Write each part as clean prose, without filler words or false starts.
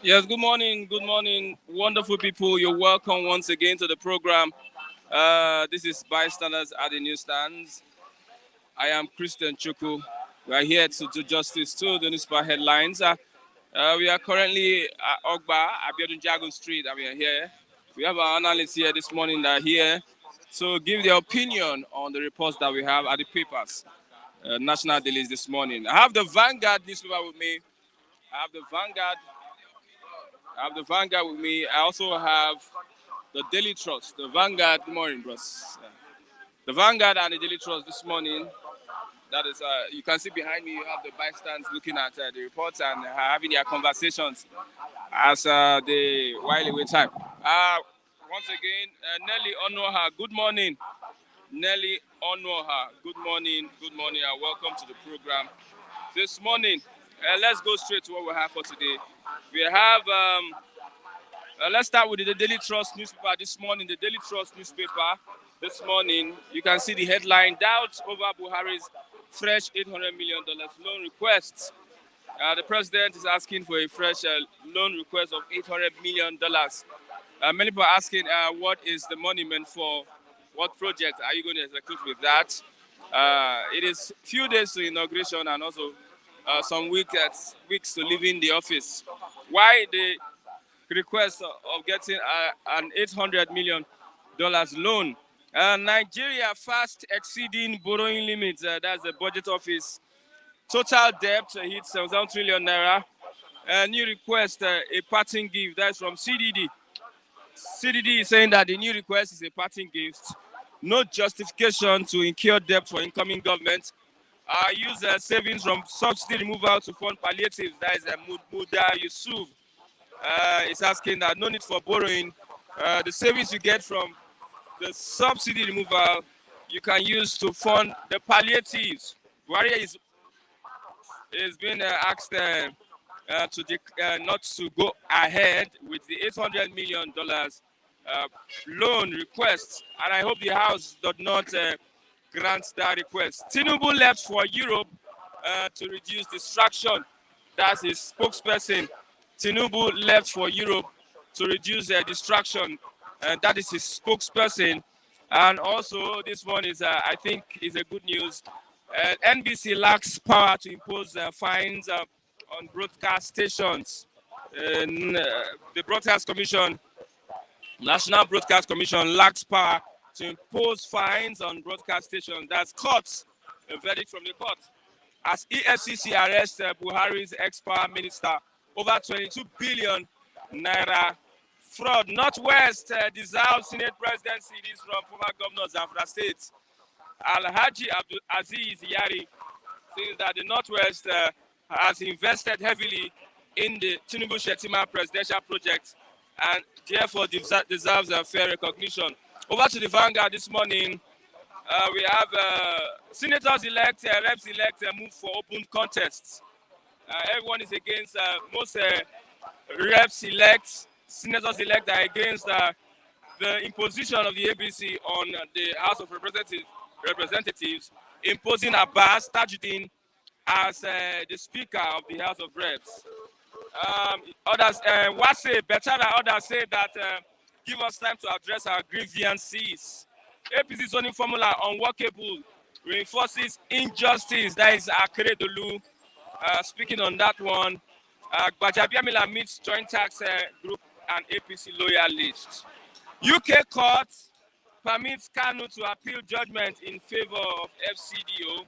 Yes, good morning, wonderful people. You're welcome once again to the program. This is Bystanders at the Newsstands. I am Christian Chuku. We are here to do justice to the newspaper headlines. We are currently at Ogba, Abiodun Jagun Street, and we are here. We have our analysts here this morning that are here to give their opinion on the reports that we have at the papers, national dailies this morning. I have the Vanguard newspaper with me. I have the Vanguard with me. I also have the Daily Trust, the Vanguard. Good morning, bros. Yeah. The Vanguard and the Daily Trust this morning. That is, you can see behind me. You have the bystanders looking at the reports and having their conversations as they while away time. Once again, Nelly Onoha. Good morning, Nelly Onoha. Good morning. Good morning, and welcome to the program this morning. Let's go straight to what we have for today. We have. Let's start with the Daily Trust newspaper this morning. The Daily Trust newspaper this morning, you can see the headline, Doubts over Buhari's fresh $800 million loan request. The president is asking for a fresh loan request of $800 million. Many people are asking, what is the money meant for? What project are you going to execute with that? It is few days to inauguration and also some weeks to leaving the office. Why the request of getting an $800 million loan? Nigeria fast exceeding borrowing limits. That's the budget office. Total debt hits 7 trillion naira. New request, a parting gift. That's from CDD. CDD is saying that the new request is a parting gift. No justification to incur debt for incoming government. Use savings from subsidy removal to fund palliatives. That is Muda Yusuf. Is asking that no need for borrowing. The savings you get from the subsidy removal, you can use to fund the palliatives. Buhari is being asked not to go ahead with the $800 million loan request, and I hope the House does not grant that request. Tinubu left for Europe to reduce distraction. That's his spokesperson. Tinubu left for Europe to reduce distraction. That is his spokesperson. And also, this one is, I think, is a good news. NBC lacks power to impose fines on broadcast stations. The Broadcast Commission, National Broadcast Commission, lacks power to impose fines on broadcast stations. That's court, a verdict from the court. As EFCC arrests Buhari's ex-power minister over 22 billion naira fraud. Northwest dissolves Senate presidency. This from former governor Zamfara State. Alhaji Abdul Aziz Yari says that the Northwest has invested heavily in the Tinubu Shetima presidential project and therefore deserves a fair recognition. Over to the Vanguard this morning. We have senators-elect, reps-elect move for open contests. Everyone is against, most reps-elect, senators-elect are against the imposition of the ABC on the House of Representatives, imposing Abbas Tajuddin as the Speaker of the House of Reps. Others, others say that give us time to address our grievances. APC zoning formula unworkable, reinforces injustice. That is Akeredolu speaking on that one. Gbajabiamila meets joint tax group and APC loyalists. UK court permits Kanu to appeal judgment in favor of FCDO.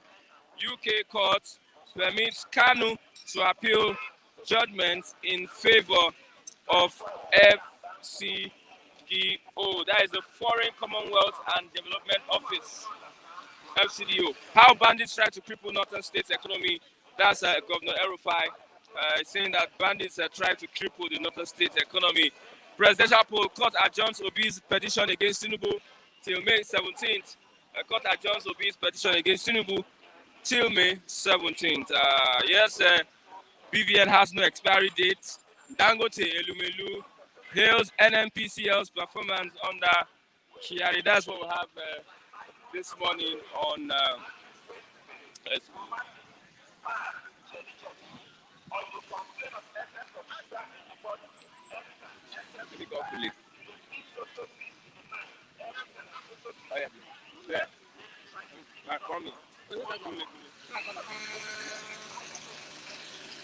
UK court permits Kanu to appeal judgment in favor of FCDO. That is the Foreign Commonwealth and Development Office, FCDO. How bandits try to cripple Northern States economy. That's Governor Erufai saying that bandits try to cripple the Northern States economy. Presidential poll, court adjourns Obi'S petition against Tinubu till May 17th. Court adjourns Obi'S petition against Tinubu till May 17th. Yes, BVN has no expiry date. Dangote Elumelu hails NNPCL's performance under Kiari. That's what we have this morning on.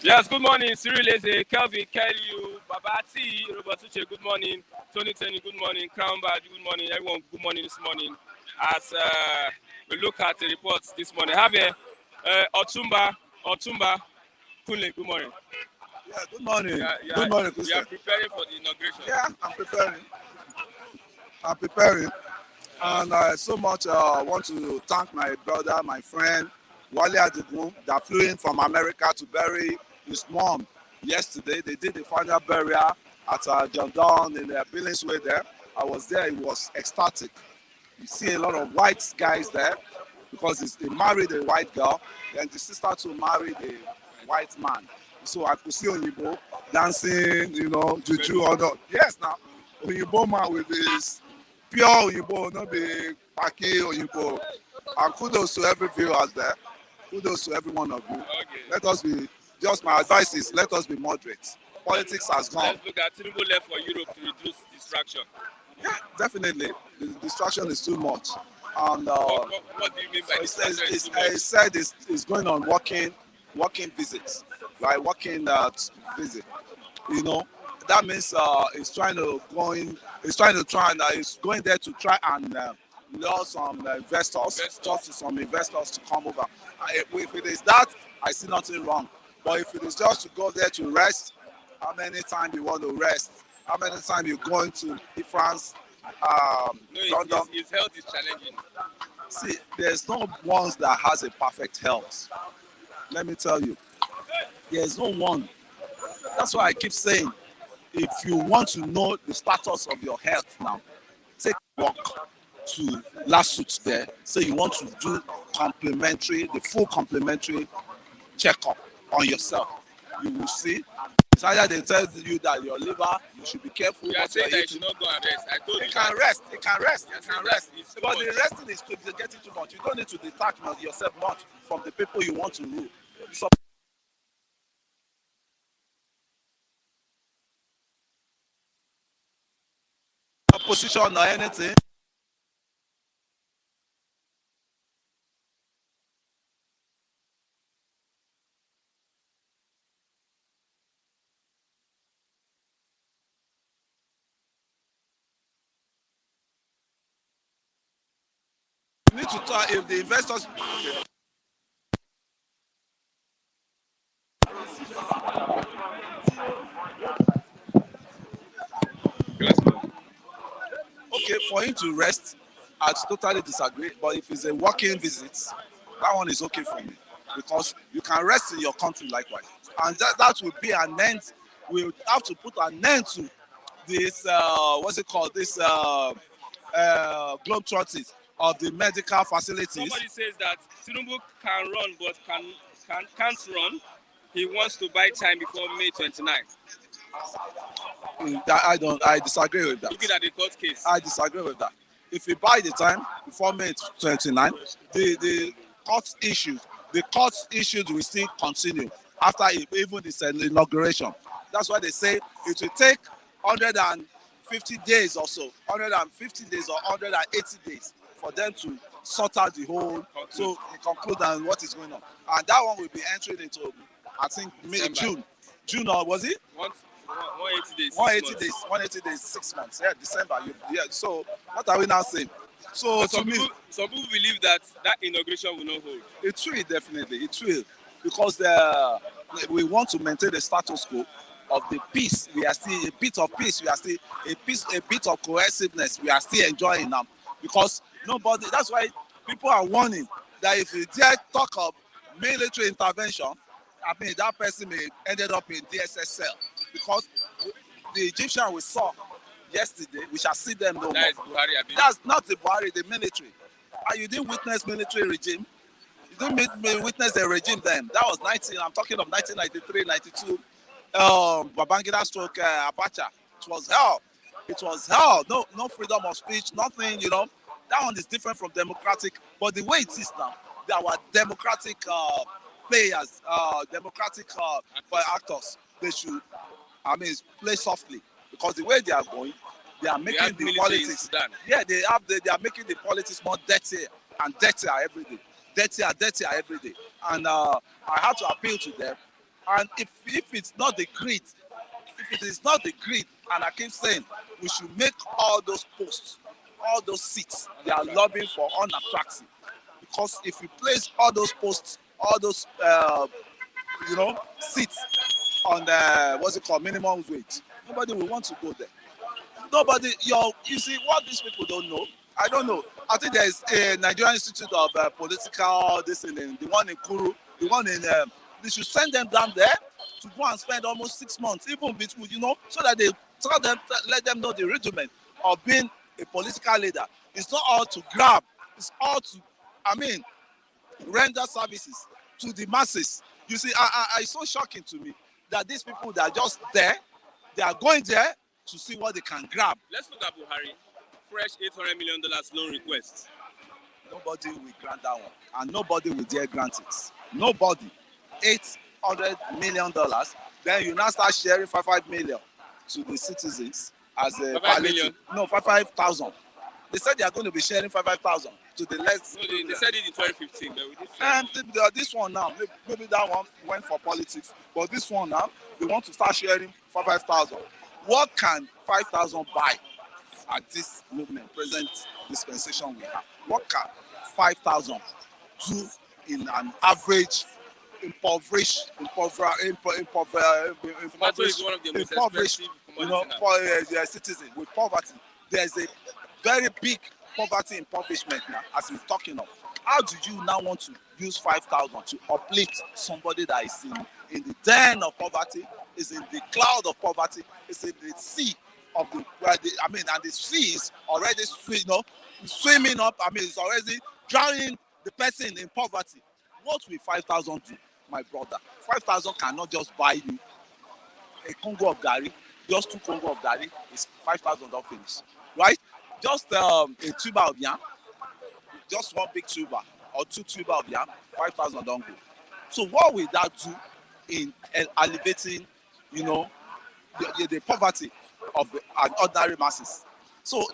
Yes, good morning. Cyril Eze, Kelvin, Kelly, Babati, Robertuche, good morning. Tony Tenny, good morning. Crown Badge, good morning. Everyone, good morning this morning. As we look at the reports this morning, have a Otumba, Kunle, good morning. Yeah, good morning. Yeah, Good morning, we Christian. are preparing for the inauguration. Yeah, I'm preparing. And I so much want to thank my brother, my friend, Wale Adigun, that flew in from America to bury his mom yesterday. They did the final burial at Adjourns in Billingsway there. I was there. It was ecstatic. You see a lot of white guys there because he married a white girl, then the sister too married a white man. So I could see Oyibo dancing, juju or not. Yes, now Oyibo man with his pure Oyibo, not the Paki Oyibo. And kudos to every viewers there. Kudos to every one of you. Okay. Let us be, just my advice is let us be moderate. Politics has gone. Let's look at Tinubu left for Europe to reduce distraction. Yeah, definitely. The distraction is too much. And what do you mean by distraction? He said it's going on working visits, right? Working visit. That means he's trying to he's going there to try and lure some investors, talk to some investors to come over. If it is that, I see nothing wrong. But if it is just to go there to rest, how many times you want to rest? How many times you going to France? No, his health is challenging. See, there's no one that has a perfect health. Let me tell you, there's no one. That's why I keep saying, if you want to know the status of your health now, take a walk to Lasuth there. Say you want to do the full complimentary checkup on yourself. You will see. It's either they tell you that your liver, you should be careful. You are saying that you should not go and rest. I told you. It can rest. It can rest. But the the resting is getting too much. You don't need to detach yourself much from the people you want to rule. So position or anything. You need to talk if the investors. Okay, for him to rest, I totally disagree. But if it's a working visit, that one is okay for me because you can rest in your country likewise, and that will be an end. We have to put an end to this. What's it called? This globetrotters of the medical facilities. Somebody says that Tinubu can run but can't run. He wants to buy time before May 29th. I disagree with that. Looking at the court case. I disagree with that. If we buy the time before May 29, the court issues will still continue after even this inauguration. That's why they say it will take 150 days or so, 150 days or 180 days for them to sort out the whole, so conclude on what is going on. And that one will be entering into, I think, June or was it? 180 days. 180 days, 6 months. Yeah, December. Yeah. So what are we now saying? So some people believe that inauguration will not hold. It will, definitely. It will, because we want to maintain the status quo of the peace. We are still a bit of peace. We are still a bit of cohesiveness. We are still enjoying now, because nobody. That's why people are warning that if you dare talk of military intervention, I mean that person may ended up in DSS cell, because the Egyptian we saw yesterday, we shall see them no more. That's not the Buhari, the military. And you didn't witness military regime. You didn't witness the regime then. That was I'm talking of 1993, 92. Babangida stroke Abacha. It was hell. It was hell. No freedom of speech, nothing, That one is different from democratic. But the way it is now, they are democratic players, democratic actors. They should, play softly, because the way they are going, they are making the politics. Yeah, they are making the politics more dirtier and dirtier every day. And I have to appeal to them And if it's not the greed, if it is not the greed, and I keep saying we should make all those posts, all those seats they are lobbying for unattractive. Because if you place all those posts, all those seats on the what's it called, minimum wage, nobody will want to go there. Nobody, you see what these people don't know. I don't know. I think there is a Nigerian Institute of Political this in the one in Kuru, the one in. They should send them down there to go and spend almost 6 months, even between, so that they tell them, let them know the rudiment of being a political leader. It's not all to grab. It's all to, render services to the masses. You see, it's so shocking to me that these people that are just there, they are going there to see what they can grab. Let's look at Buhari. Fresh $800 million loan request. Nobody will grant that one, and nobody will dare grant it. Nobody. $800 million. Then you now start sharing 55 million to the citizens as a 5 million. No, 55,000. They said they are going to be sharing 55,000 to the less. No, they said it in 2015. This one now, maybe that one went for politics, but this one now, they want to start sharing 55,000. What can 5,000 buy at this movement, present dispensation we have? What can 5,000 do in an average impoverished citizen with poverty? There's a very big poverty impoverishment now, as we're talking of. How do you now want to use 5,000 to uplift somebody that is in the den of poverty, is in the cloud of poverty, is in the sea of and the sea is already swimming up. It's already drowning the person in poverty. What will 5,000 do, my brother? 5,000 cannot just buy you a Congo of Gary. Just 2 Congo of Gary is 5,000 don't finish, right? Just a tuber of yam, just 1 big tuber or 2 tuber of yam, 5,000 don't go. So what will that do in alleviating, the poverty of the ordinary masses? So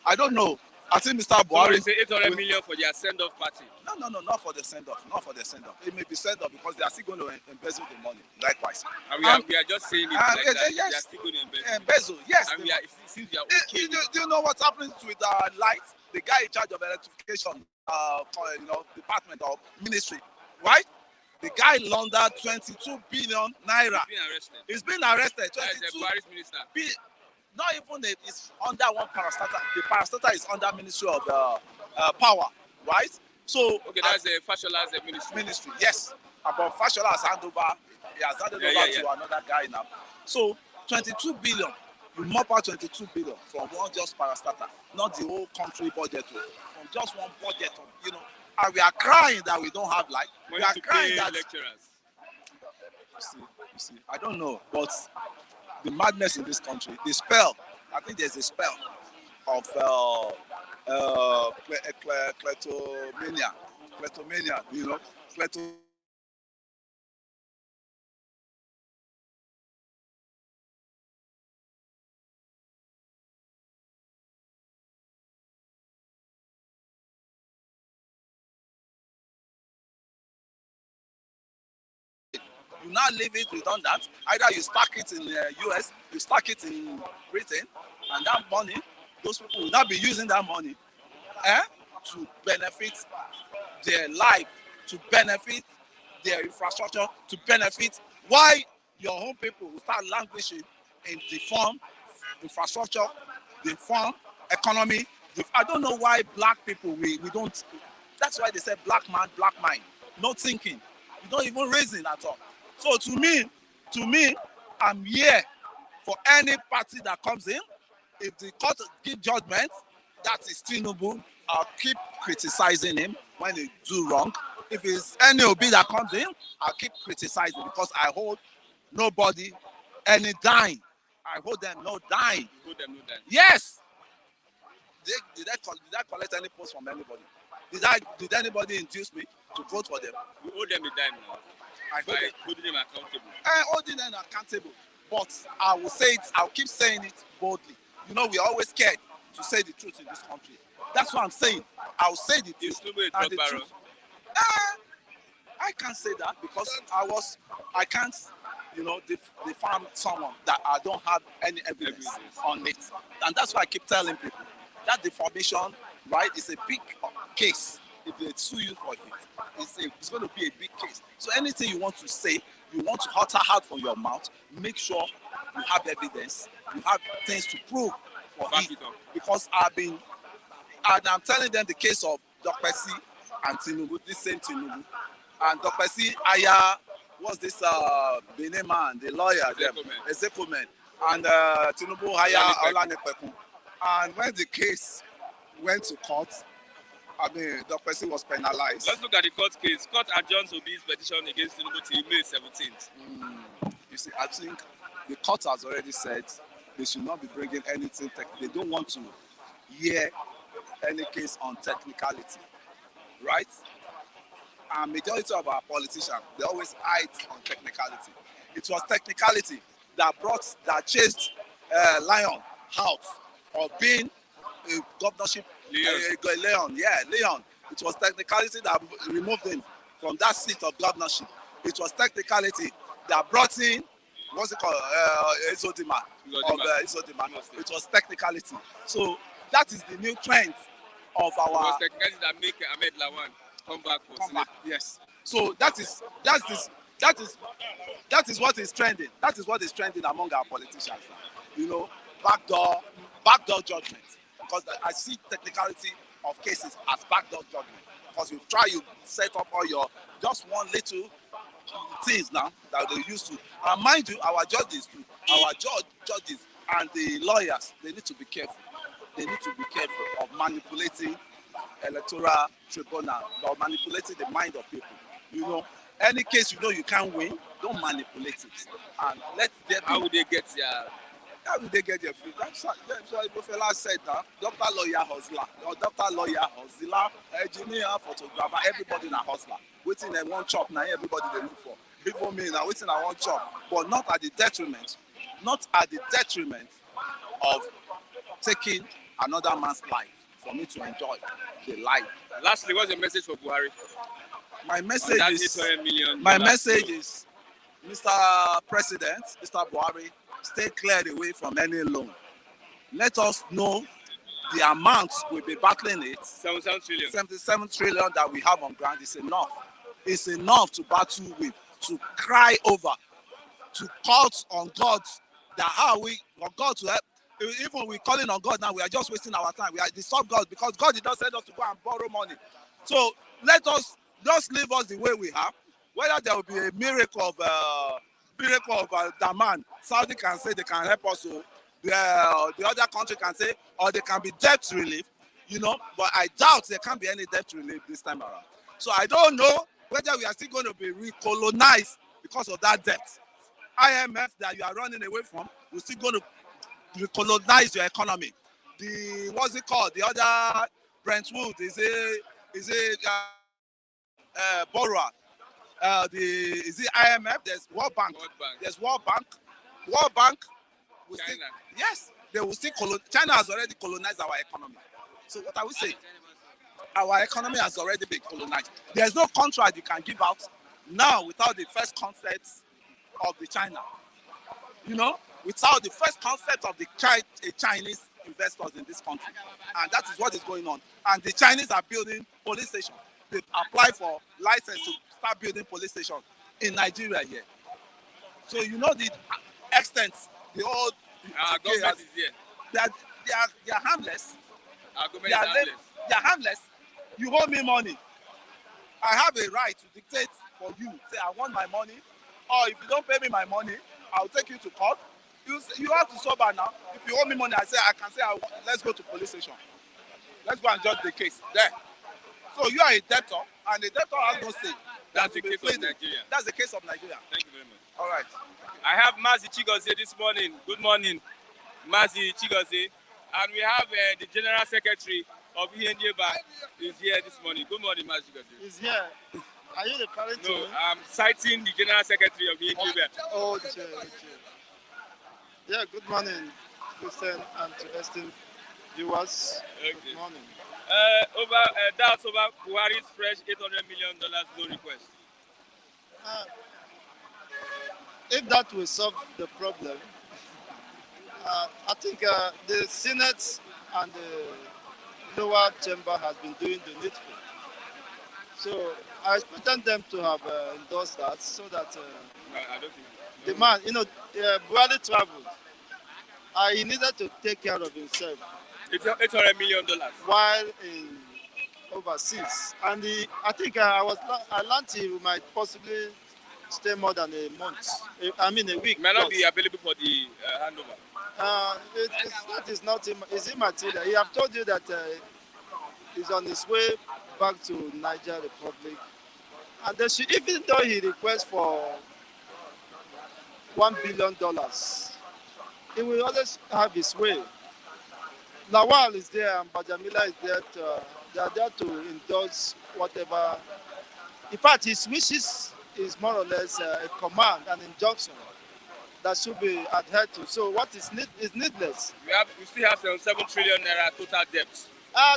I don't know. I think Mr. Buhari. So it's 800 million for their send-off party. No, not for the send-off. Not for the send-off. It may be send-off because they are still going to embezzle the money. Likewise. And we are just saying it like that. Yes. They are still going to embezzle. Yes. And since we are okay. Do you know what's happening with lights? The guy in charge of electrification, department or ministry, right? The guy laundered 22 billion naira. He's been arrested. 22 minister. Not even it's under one parastatal. The parastatal is under Ministry of Power, right? So that's the Fashola's ministry. Yes, but Fashola has handed over. He has handed over to another guy now. So 22 billion. You mop out 22 billion from one just parastatal, not the whole country budget, from just one budget. And we are crying that we don't have light. We are crying that lecturers. You see, I don't know, but the madness in this country, the spell. I think there's a spell of kleptomania. You now leave it redundant. Either you stack it in the US, you stack it in Britain, and that money, those people will not be using that money to benefit their life, to benefit their infrastructure, to benefit why your home people will start languishing in the farm infrastructure, the farm economy. I don't know why black people, we don't. That's why they say black man, black mind. No thinking. You don't even reason at all. So to me, I'm here for any party that comes in. If the court give judgment, that is Tinubu. I'll keep criticizing him when he do wrong. If it's any Obi that comes in, I'll keep criticizing because I hold nobody any dime. I hold them no dime. You hold them no dime? Yes. Did I collect any post from anybody? Did anybody induce me to vote for them? You owe them a dime now. By holding them accountable. Holding them accountable. But I will say it, I'll keep saying it boldly. We are always scared to say the truth in this country. That's what I'm saying. I'll say the truth. And the truth. I can't say that because I can't, defame someone that I don't have any evidence on it. And that's why I keep telling people that defamation, right, is a big case. If they sue you for it, it's going to be a big case. So anything you want to say, you want to utter out from your mouth, make sure you have evidence, you have things to prove for it. Because I'm telling them the case of Dr. C and Tinubu, this same Tinubu. And Dr. C, what's this Benin man, the lawyer, Ezeko man, and Tinubu hire Olanipekun. And when the case went to court, Dr. C was penalized. Let's look at the court case. Court adjourns Obi'S petition against Tinubu till May 17th. You see, I think the court has already said they should not be bringing anything. They don't want to hear any case on technicality, right? And majority of our politicians, they always hide on technicality. It was technicality that chased Lion out of being a governorship. Leon. It was technicality that removed him from that seat of governorship. It was technicality that brought in, what's it called, Izodima. It was technicality. So that is the new trend of our. It was technicality that make Ahmed Lawan come back for Senate. Yes. So that is what is trending. That is what is trending among our politicians. Backdoor judgment. Because I see technicality of cases as backdoor judgment. Because you set up all your just one little things now that they used to. And mind you, our judges and the lawyers, they need to be careful. They need to be careful of manipulating electoral tribunal or manipulating the mind of people. Any case you can't win, don't manipulate it. And let there be. How would they get their free? That's what Ibofela said now. Doctor, lawyer, hustler, engineer, photographer, everybody in a hustler. Waiting in one chop now, everybody they look for. People me now waiting in one chop, but not at the detriment of taking another man's life for me to enjoy the life. Lastly, what's your message for Buhari? My message is, Mr. President, Mr. Buhari, stay cleared away from any loan. Let us know the amount we'll be battling it. 77 trillion that we have on ground is enough. It's enough to battle with, to cry over, to call on God that how we want God to help. Even we're calling on God now, we are just wasting our time. We are disturb God because God did not send us to go and borrow money. So let us just leave us the way we have. Whether there will be a miracle of demand, Saudi can say they can help us. So the other country can say, or they can be debt relief, But I doubt there can be any debt relief this time around. So I don't know whether we are still going to be recolonized because of that debt. IMF that you are running away from, we're still going to recolonize your economy. What's it called? The other Brentwood is a borrower. Is it IMF? There's World Bank. There's World Bank. World Bank. They will still China has already colonized our economy. So what are we saying? Our economy has already been colonized. There's no contract you can give out now without the first concept of the China. Without the first concept of the Chinese investors in this country. And that is what is going on. And the Chinese are building police stations. They apply for license to start building police stations in Nigeria here. So the extent, the old government is here. They are harmless. Our government is harmless. They are harmless. You owe me money. I have a right to dictate for you. Say I want my money. Or if you don't pay me my money, I'll take you to court. You have to sober now. If you owe me money, I can say let's go to police station. Let's go and judge the case there. So you are a debtor, and the debtor has no say. That's the case of Nigeria. That's the case of Nigeria. Thank you very much. All right. I have Mazi Chigozie this morning. Good morning, Mazi Chigozie. And we have the General Secretary of ENJBA is here this morning. Good morning, Mazi Chigozie. He's here. Are you referring to? No, I'm citing the General Secretary of ENJBA. Oh, the chair. Yeah, good morning, Christian and to esteemed viewers. Okay. Good morning. Doubts over Buhari's fresh $800 million loan request. Uh, if that will solve the problem, I think the Senate and the lower chamber has been doing the needful. So I expected them to have endorsed that so that No, I don't think. the No. man, Buhari traveled. He needed to take care of himself It's $800 million. while in overseas. And I think I learned he might possibly stay more than a month. I mean a week. It might not plus. be available for the handover. That is not is immaterial. He have told you that he's on his way back to Niger Republic, and they should, even though he requests for $1 billion, he will always have his way. Lawal is there and Bajamila is there. They are there to endorse whatever. In fact, his wishes is more or less a command, an injunction that should be adhered to. So what is needless. We still have 7 trillion naira total debt.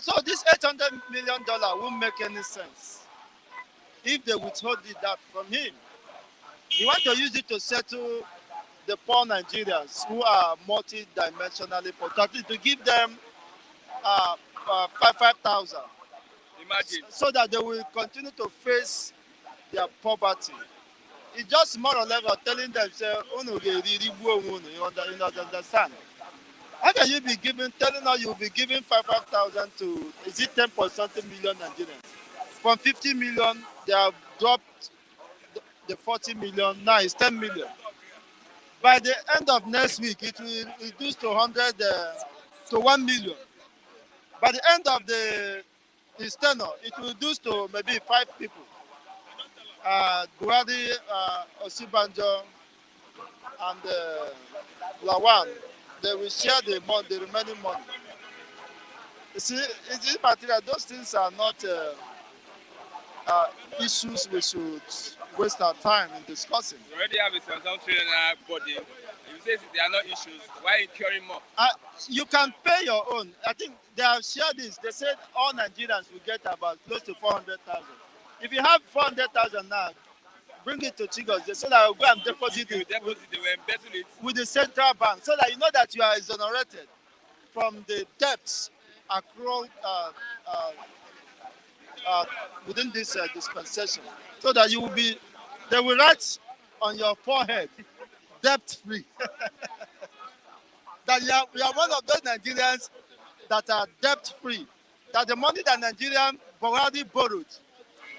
So this $800 million won't make any sense if they withhold that from him. You want to use it to settle the poor Nigerians who are multi-dimensionally protected, to give them 5,000 Imagine. so that they will continue to face their poverty. It's just more or less telling them, say, you understand? How can you be telling us you'll be giving 5,000 to, is it 10 point something million Nigerians? From 50 million, they have dropped the 40 million, now it's 10 million. By the end of next week, it will reduce to 100 to 1 million. By the end of this tenure, it will reduce to maybe 5 people. Buhari, Osibanjo, and Lawan, they will share the remaining money. You see, it's immaterial. Those things are not issues we should waste our time in discussing. We already have a 7 trillion naira body. You say they are not issues. Why incurring more? You can pay your own. I think they have shared this. They said all Nigerians will get about close to 400,000. If you have 400,000 now, bring it to Chigos. They said I will go and deposit it They were embezzling it. with the central bank, so that you know that you are exonerated from the debts accrued within this dispensation, so that you will be, they will write on your forehead, debt free. That you are one of those Nigerians that are debt free. That the money that Nigerian already borrowed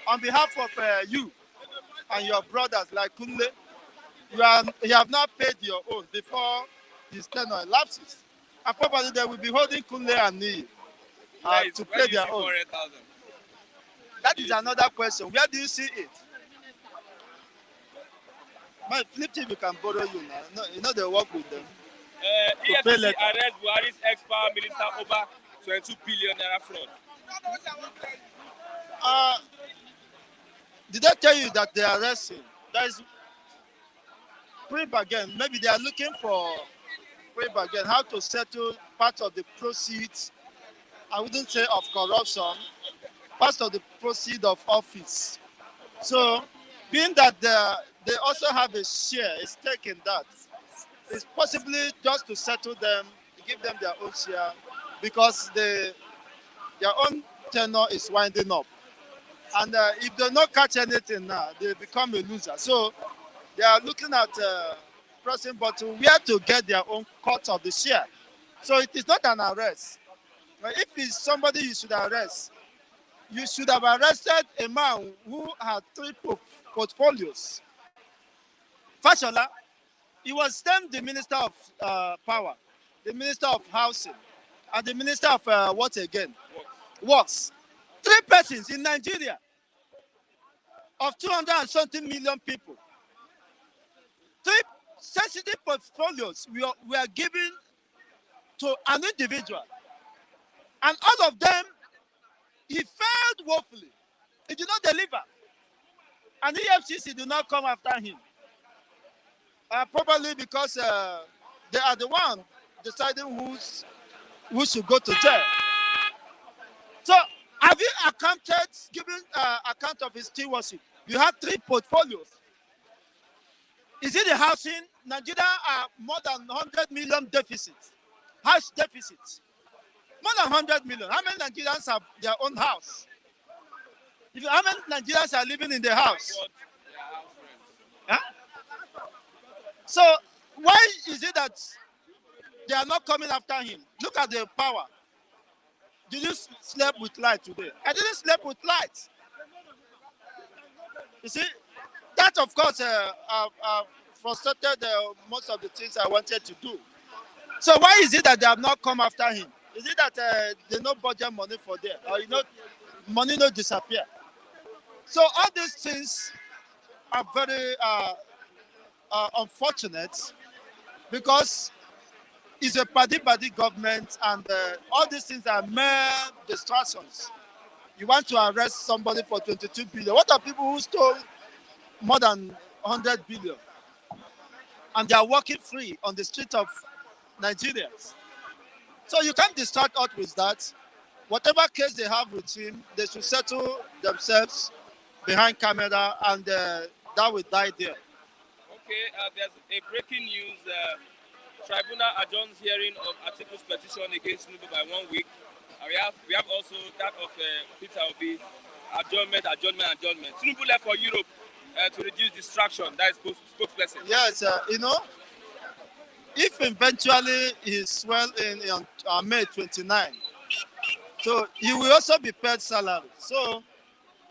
on behalf of you and your brothers like Kunle, you have not paid your own before this tenure elapses. And probably they will be holding Kunle and me to pay their own. 400,000? That is another question. Where do you see it? My flip team, you can borrow you now. No, you know they work with them. EFCC pay later. arrest Buhari's ex-power minister over 22 billion naira fraud. Did I tell you that they are arresting? There is pre-bargain. Maybe they are looking for pre-bargain, how to settle part of the proceeds. I wouldn't say of corruption, part of the proceeds of office. So, being that they also have a share, a stake in that, it's possibly just to settle them, give them their own share, because their own tenure is winding up. And if they don't catch anything now, they become a loser. So they are looking at pressing button where to get their own cut of the share. So it is not an arrest. If it's somebody you should arrest, you should have arrested a man who had 3 portfolios. Fashola, he was then the Minister of Power, the Minister of Housing, and the Minister of what again? Works. 3 persons in Nigeria of 200 and something million people. 3 sensitive portfolios were given to an individual. And all of them, he failed woefully. He did not deliver. And the EFCC did not come after him. Probably because they are the one deciding who should go to jail. So, have you given account of his stewardship? You have 3 portfolios. Is it the housing? Nigeria are more than 100 million deficit. House deficit. More than 100 million. How many Nigerians have their own house? How many Nigerians are living in the house? Huh? So why is it that they are not coming after him? Look at the power. Did you sleep with light today? I didn't sleep with light. You see, that of course frustrated most of the things I wanted to do. So why is it that they have not come after him? Is it that they no budget money for them, or money no disappear? So all these things are very unfortunate because it's a party government, and all these things are mere distractions. You want to arrest somebody for 22 billion. What are people who stole more than 100 billion and they are walking free on the street of Nigerians? So you can't distract us with that. Whatever case they have with him, they should settle themselves behind camera, and that will die there. Okay, there's a breaking news. Tribunal adjourns hearing of Obi'S petition against Tinubu by 1 week. We have also that of Peter Obi. Adjournment. Tinubu left for Europe to reduce distraction. That is spokesperson. Yes, if eventually he sworn in on May 29, so he will also be paid salary. So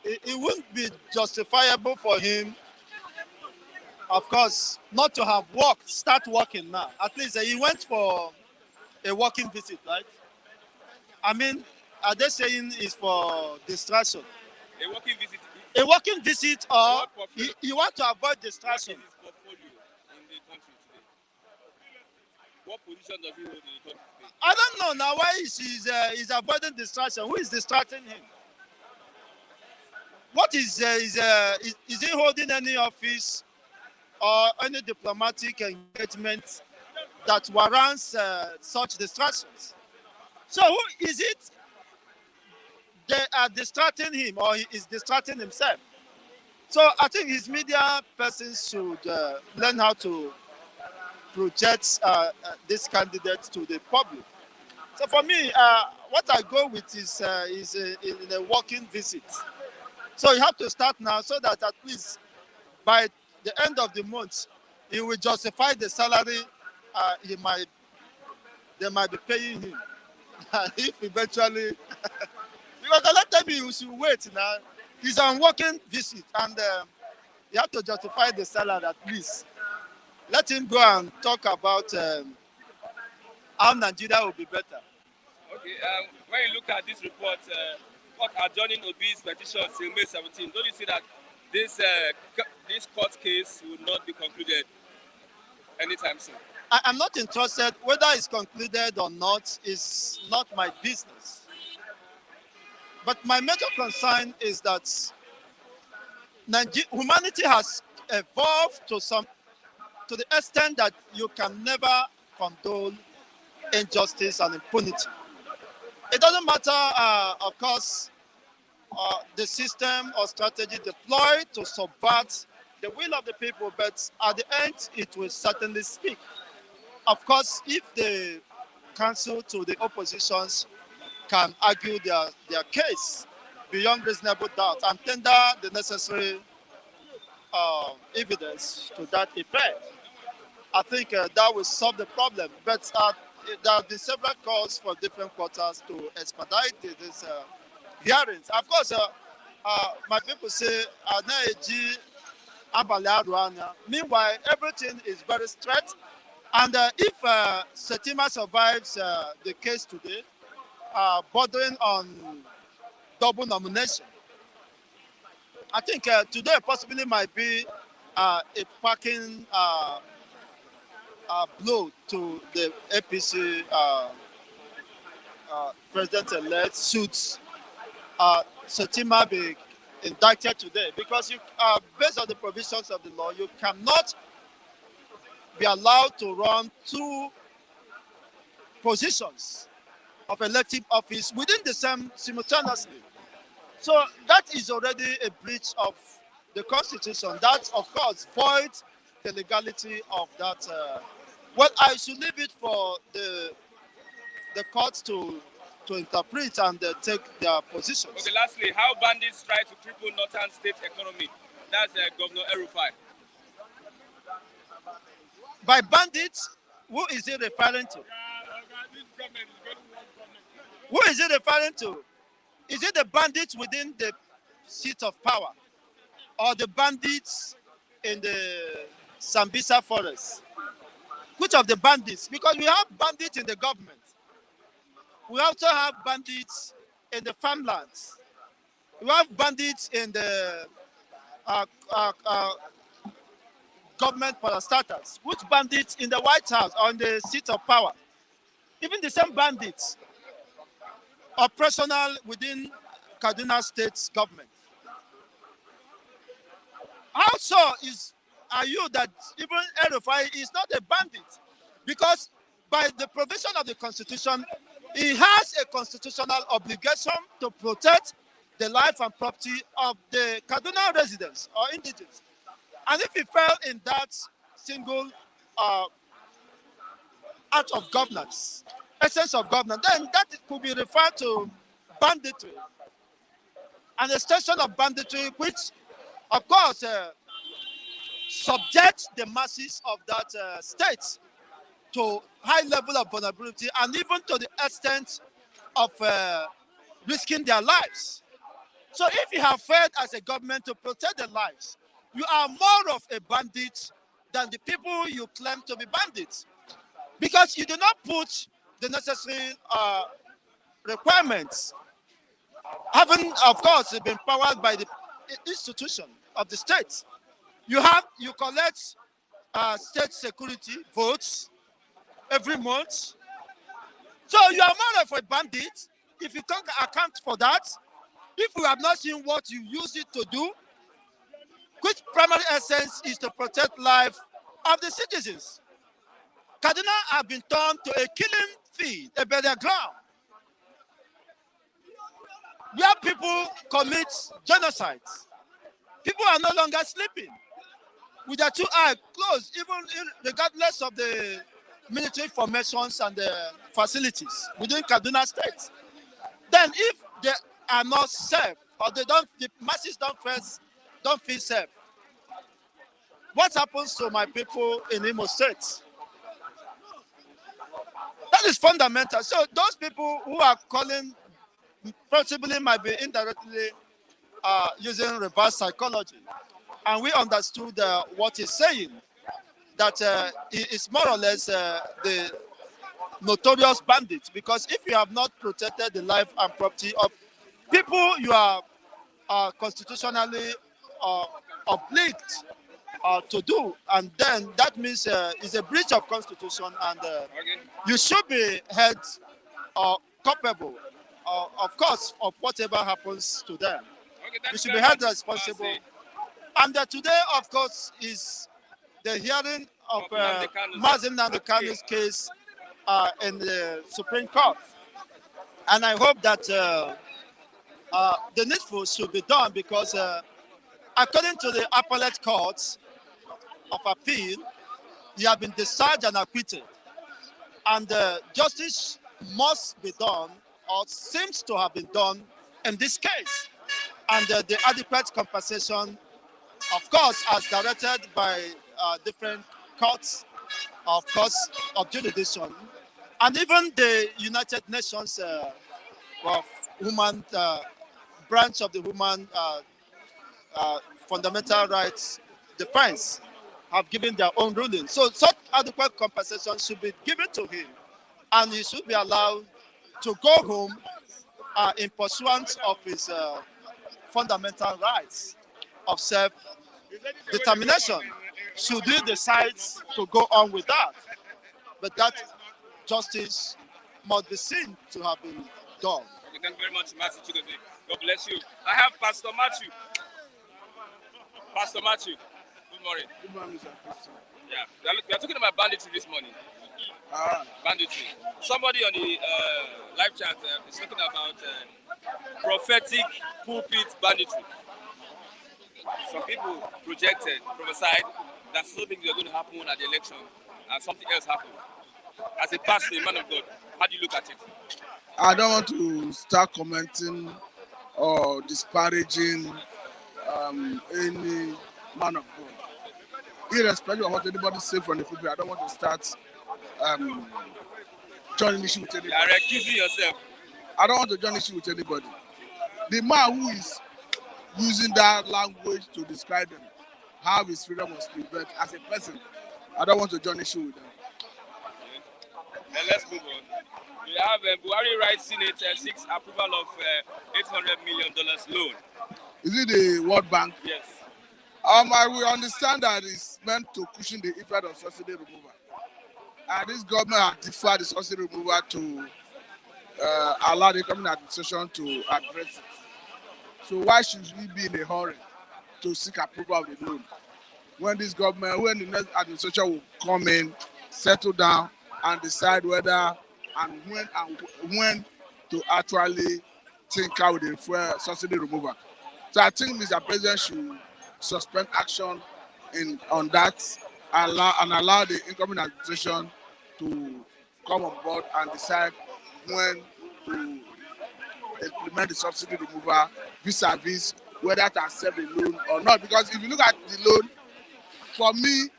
it wouldn't be justifiable for him, of course, not to have start working now. At least he went for a working visit, right? I mean, are they saying it's for distraction? A working visit. A working visit, or you want to avoid distraction? What is his portfolio in the country today? What position does he hold in the country today? I don't know now why he's avoiding distraction. Who is distracting him? What is he holding any office or any diplomatic engagement that warrants such distractions? So who is it they are distracting him, or he is distracting himself? So I think his media persons should learn how to project this candidate to the public. So for me, what I go with is in a working visit. So you have to start now, so that at least by the end of the month, he will justify the salary they might be paying him. If eventually, because a lot of time you should wait now. He's on working visit, and you have to justify the salary at least. Let him go and talk about how Nigeria will be better. Okay, when you look at this report, court adjourning Obi'S petition till May 17, don't you see that this court case will not be concluded anytime soon? I'm not interested. Whether it's concluded or not is not my business. But my major concern is that humanity has evolved to the extent that you can never condone injustice and impunity. It doesn't matter, of course, the system or strategy deployed to subvert the will of the people, but at the end, it will certainly speak. Of course, if the counsel to the oppositions can argue their case beyond reasonable doubt and tender the necessary evidence to that effect, I think that will solve the problem. But there have been several calls for different quarters to expedite these hearings. Of course, my people say, meanwhile, everything is very straight. And if Setima survives the case today, bordering on double nomination, I think today possibly might be a packing blow to the APC president-elect suits Setima be indicted today, because based on the provisions of the law, you cannot be allowed to run two positions of elective office within the same simultaneously. So that is already a breach of the Constitution. That, of course, voids the legality of that. Well, I should leave it for the courts to interpret and take their positions. Okay, lastly, how bandits try to cripple northern state economy? That's Governor Erufai. By bandits, who is he referring to? Who is he referring to? Is it the bandits within the seat of power or the bandits in the Sambisa forest? Which of the bandits? Because we have bandits in the government. We also have bandits in the farmlands. We have bandits in the government parastatals. Which bandits in the White House or in the seat of power? Even the same bandits operational within Kaduna State's government. How so are you that even Erufai is not a bandit? Because by the provision of the Constitution, he has a constitutional obligation to protect the life and property of the Kaduna residents or indigents. And if he fell in that single act of governance, essence of governance, then that could be referred to banditry. An extension of banditry which, of course, subject the masses of that state to high level of vulnerability and even to the extent of risking their lives. So if you have failed as a government to protect their lives, you are more of a bandit than the people you claim to be bandits. Because you do not put the necessary requirements, having, of course, been powered by the institution of the state. You collect state security votes every month. So you are more of a bandit if you can't account for that. If you have not seen what you use it to do, which primary essence is to protect life of the citizens. Kaduna have been turned to a killing field, a burial ground, where people commit genocide. People are no longer sleeping with their two eyes closed, even regardless of the military formations and the facilities within Kaduna State. Then if they are not safe, or the masses don't feel safe, what happens to my people in Imo State? That is fundamental. So those people who are calling possibly might be indirectly using reverse psychology. And we understood what he's saying, that it's more or less the notorious bandit. Because if you have not protected the life and property of people you are constitutionally obliged to do, and then that means it's a breach of constitution, and you should be held culpable, of course, of whatever happens to them. You should be held responsible. And today, of course, is the hearing of Mazin Nandekano's case in the Supreme Court. And I hope that the needful should be done, because according to the appellate courts of appeal, he has been discharged and acquitted. And justice must be done, or seems to have been done, in this case. And the adequate compensation, of course, as directed by different courts, of course, of jurisdiction, and even the United Nations of human branch of the human fundamental rights defense have given their own ruling. So such adequate compensation should be given to him, and he should be allowed to go home in pursuance of his fundamental rights of self-determination, should he decide to go on with that. But that justice must be seen to have been done. Okay, thank you very much, Matthew Chigozie. God bless you. I have Pastor Matthew. Pastor Matthew, good morning. Good morning, Mr. Christian. Yeah, we are talking about banditry this morning. Banditry. Somebody on the live chat is talking about prophetic pulpit banditry. Some people projected, prophesied that so things are going to happen at the election and something else happened. As a pastor, a man of God, how do you look at it? I don't want to start commenting or disparaging any man of God. Irrespective of what anybody say from the pulpit, I don't want to start joining issue with You are anybody. accusing yourself. I don't want to join issue with anybody. The man who is using that language to describe them have his freedom of speech, but as a person, I don't want to join issue with them. Then let's move on. We have Buhari Right Senate seeks approval of $800 million loan. Is it the World Bank? Yes. I will understand that it's meant to cushion the effect of subsidy removal. And this government has deferred the subsidy removal to allow the incoming administration to address it. So why should we be in a hurry to seek approval of the loan when this government, when the next administration will come in, settle down, and decide whether and when to actually think out the fuel subsidy removal. So I think Mr. President should suspend action on that and allow the incoming administration to come on board and decide when to implement the subsidy removal vis-a-vis whether to accept the loan or not. Because if you look at the loan, for me,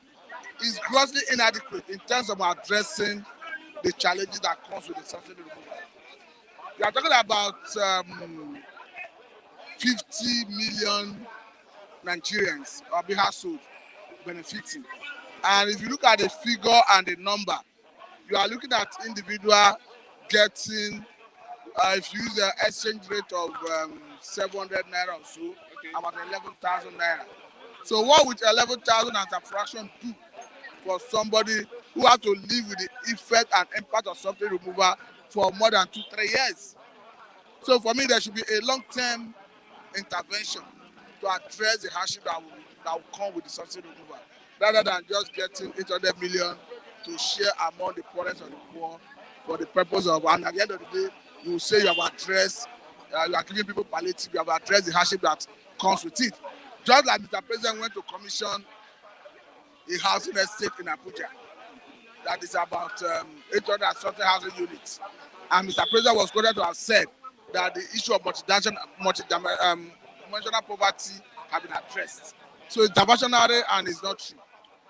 it's grossly inadequate in terms of addressing the challenges that comes with the subsidy removal. We are talking about 50 million Nigerians or be household benefiting. And if you look at the figure and the number, you are looking at individual getting, if you use the exchange rate of 700 naira or so, about 11,000 naira. So what would 11,000 as a fraction do for somebody who has to live with the effect and impact of subsidy removal for more than 2-3 years? So for me, there should be a long-term intervention to address the hardship that will come with the subsidy removal, rather than just getting 800 million to share among the poorest of the poor for the purpose of, and at the end of the day, you will say you have addressed, you are giving people palliative, you have addressed the hardship that comes with it. Just like Mr. President went to commission a housing estate in Abuja that is about 800 and something housing units. And Mr. President was quoted to have said that the issue of multidimensional poverty have been addressed. So it's diversionary and it's not true.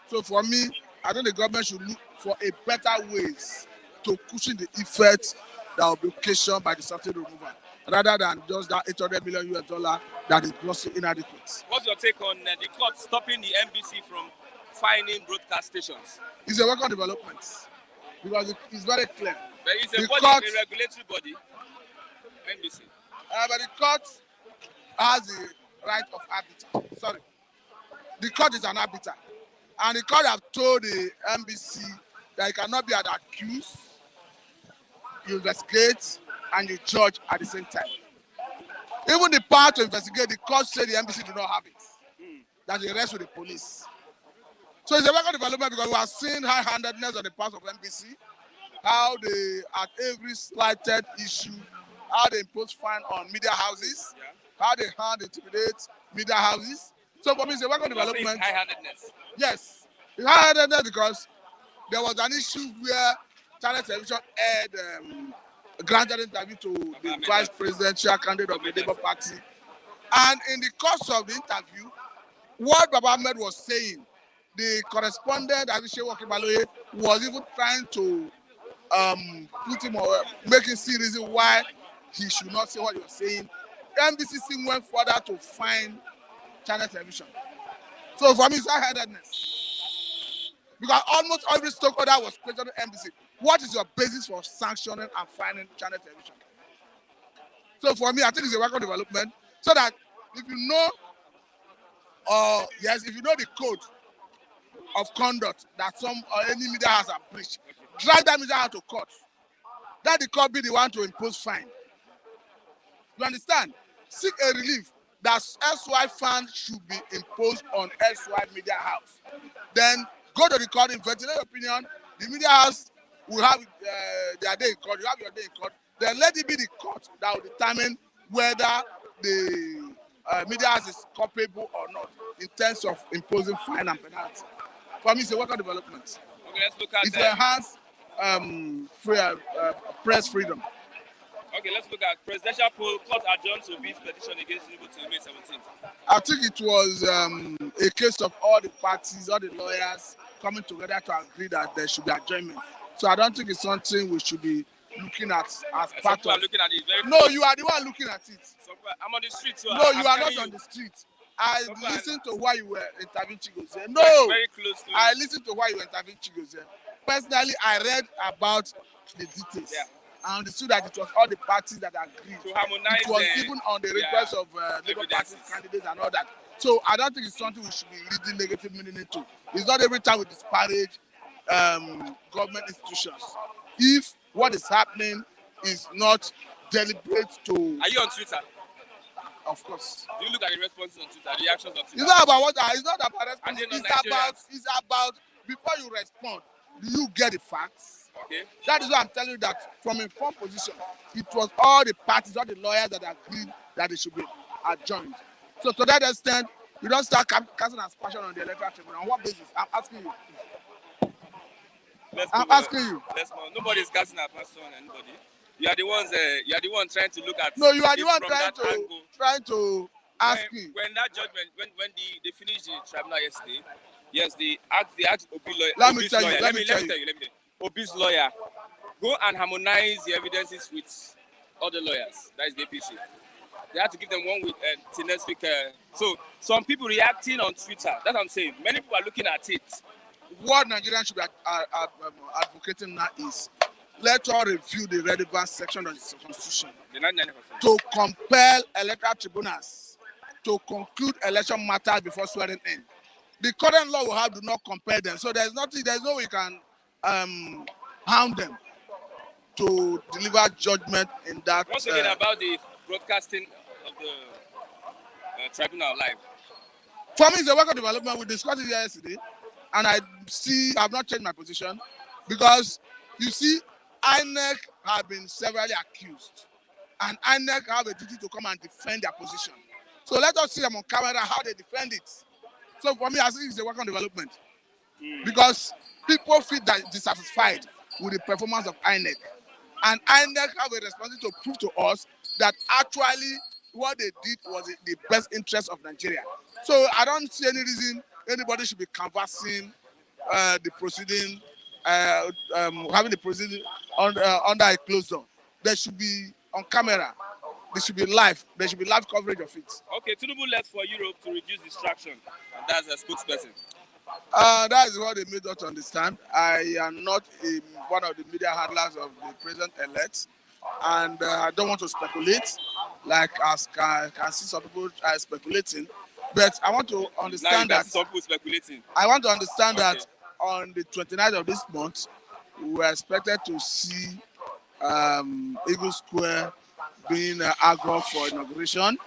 So for me, I think the government should look for a better ways to cushion the effect that will be occasioned by the subsidy removal, rather than just that $800 million that is grossly inadequate. What's your take on the court stopping the NBC from fining broadcast stations? It's a welcome development because it's very clear. But it's a regulatory body, NBC. But the court has the right of arbiter. Sorry. The court is an arbiter. And the court have told the NBC that it cannot be an accused, you investigate, and you judge at the same time. Even the power to investigate, the court said the NBC do not have it. That it rests with the police. So it's a welcome development because we are seeing high-handedness on the part of NBC, how they, at every slighted issue, how they impose fine on media houses, how they intimidate media houses. So for me, it's a welcome development. High-handedness. Yes, it's high-handedness because there was an issue where Channel Television aired granted interview to the vice presidential candidate of the Labour Party. And in the course of the interview, what Baba Ahmed was saying, the correspondent, Adjourns, was even trying to put him or make him see reason why he should not say what he was saying. NBC went further to find Channel Television. So for me, it's high-headedness. Because almost every stakeholder was questioning NBC. What is your basis for sanctioning and fining Channel Television? So for me, I think it's a welcome development. So that if you know, if you know the code of conduct that some or any media has breached, drag that media out to court. Let the court be the one to impose fine. You understand? Seek a relief that SY fine should be imposed on SY media house. Then go to the court, investigate your opinion. The media house will have their day in court. You have your day in court. Then let it be the court that will determine whether the media house is culpable or not in terms of imposing fine and penalty. For me, it's a welcome development. Okay, let's look at It will enhance press freedom. Okay, let's look at presidential poll. Court adjourns Obi'S petition against Tinubu till May 17th. I think it was a case of all the parties, all the lawyers coming together to agree that there should be adjournment. So I don't think it's something we should be looking at as part people of. Are looking at it very No, close. you are the one looking at it. I'm on the street. So No, I'm you are not you. on the street. I listened to why you were interviewing Chigozie. No, very close to I listened to why you were interviewing Chigozie. Personally, I read about the details. Yeah. I understood that it was all the parties that agreed. To harmonize it was even on the request of Labour Party candidates and all that. So I don't think it's something we should be reading negative meaning into. It's not every time we disparage government institutions. If what is happening is not deliberate to... Are you on Twitter? Of course. Do you look at the responses on Twitter, the reactions on Twitter? It's not about what. It's not about response. It's about before you respond, do you get the facts? Okay. That is why I'm telling you that from a informed position, it was all the parties, all the lawyers that agreed that it should be adjourned. So to that extent, you don't start casting aspersion on the electoral tribunal. On what basis? I'm asking you. Asking you. Nobody's casting aspersion on anybody. You are the ones. You are the one trying to look at. No, you are the one trying to ask me. When that judgment, when they finished the tribunal yesterday, yes, they asked Obi's lawyer. Let me tell you. Obi's lawyer, go and harmonize the evidences with other lawyers. That is the APC. They had to give them 1 week till next week. So some people reacting on Twitter. That's what I'm saying. Many people are looking at it. What Nigerians should be advocating now is let us review the relevant section of the Constitution to compel electoral tribunals to conclude election matters before swearing in. The current law we have do not compel them, so there's no way you can hound them to deliver judgment in that. Once again, about the broadcasting of the tribunal live. For me, it's a welcome development. We discussed it yesterday, and I've not changed my position because you see, INEC have been severally accused, and INEC have a duty to come and defend their position. So let us see them on camera how they defend it. So for me, I think it's a welcome development because people feel dissatisfied with the performance of INEC, and INEC have a responsibility to prove to us that actually what they did was in the best interest of Nigeria. So I don't see any reason anybody should be canvassing the proceeding. Having the proceeding under a closed door. There should be on camera. There should be live. There should be live coverage of it. Okay, Tinubu left for Europe to reduce distraction. And that's a spokesperson. That is what they made us understand. I am not one of the media handlers of the president-elect, and I don't want to speculate. Like I can see some people are speculating, but I want to understand that some people speculating. I want to understand that. On the 29th of this month, we were expected to see Eagle Square being agro for inauguration.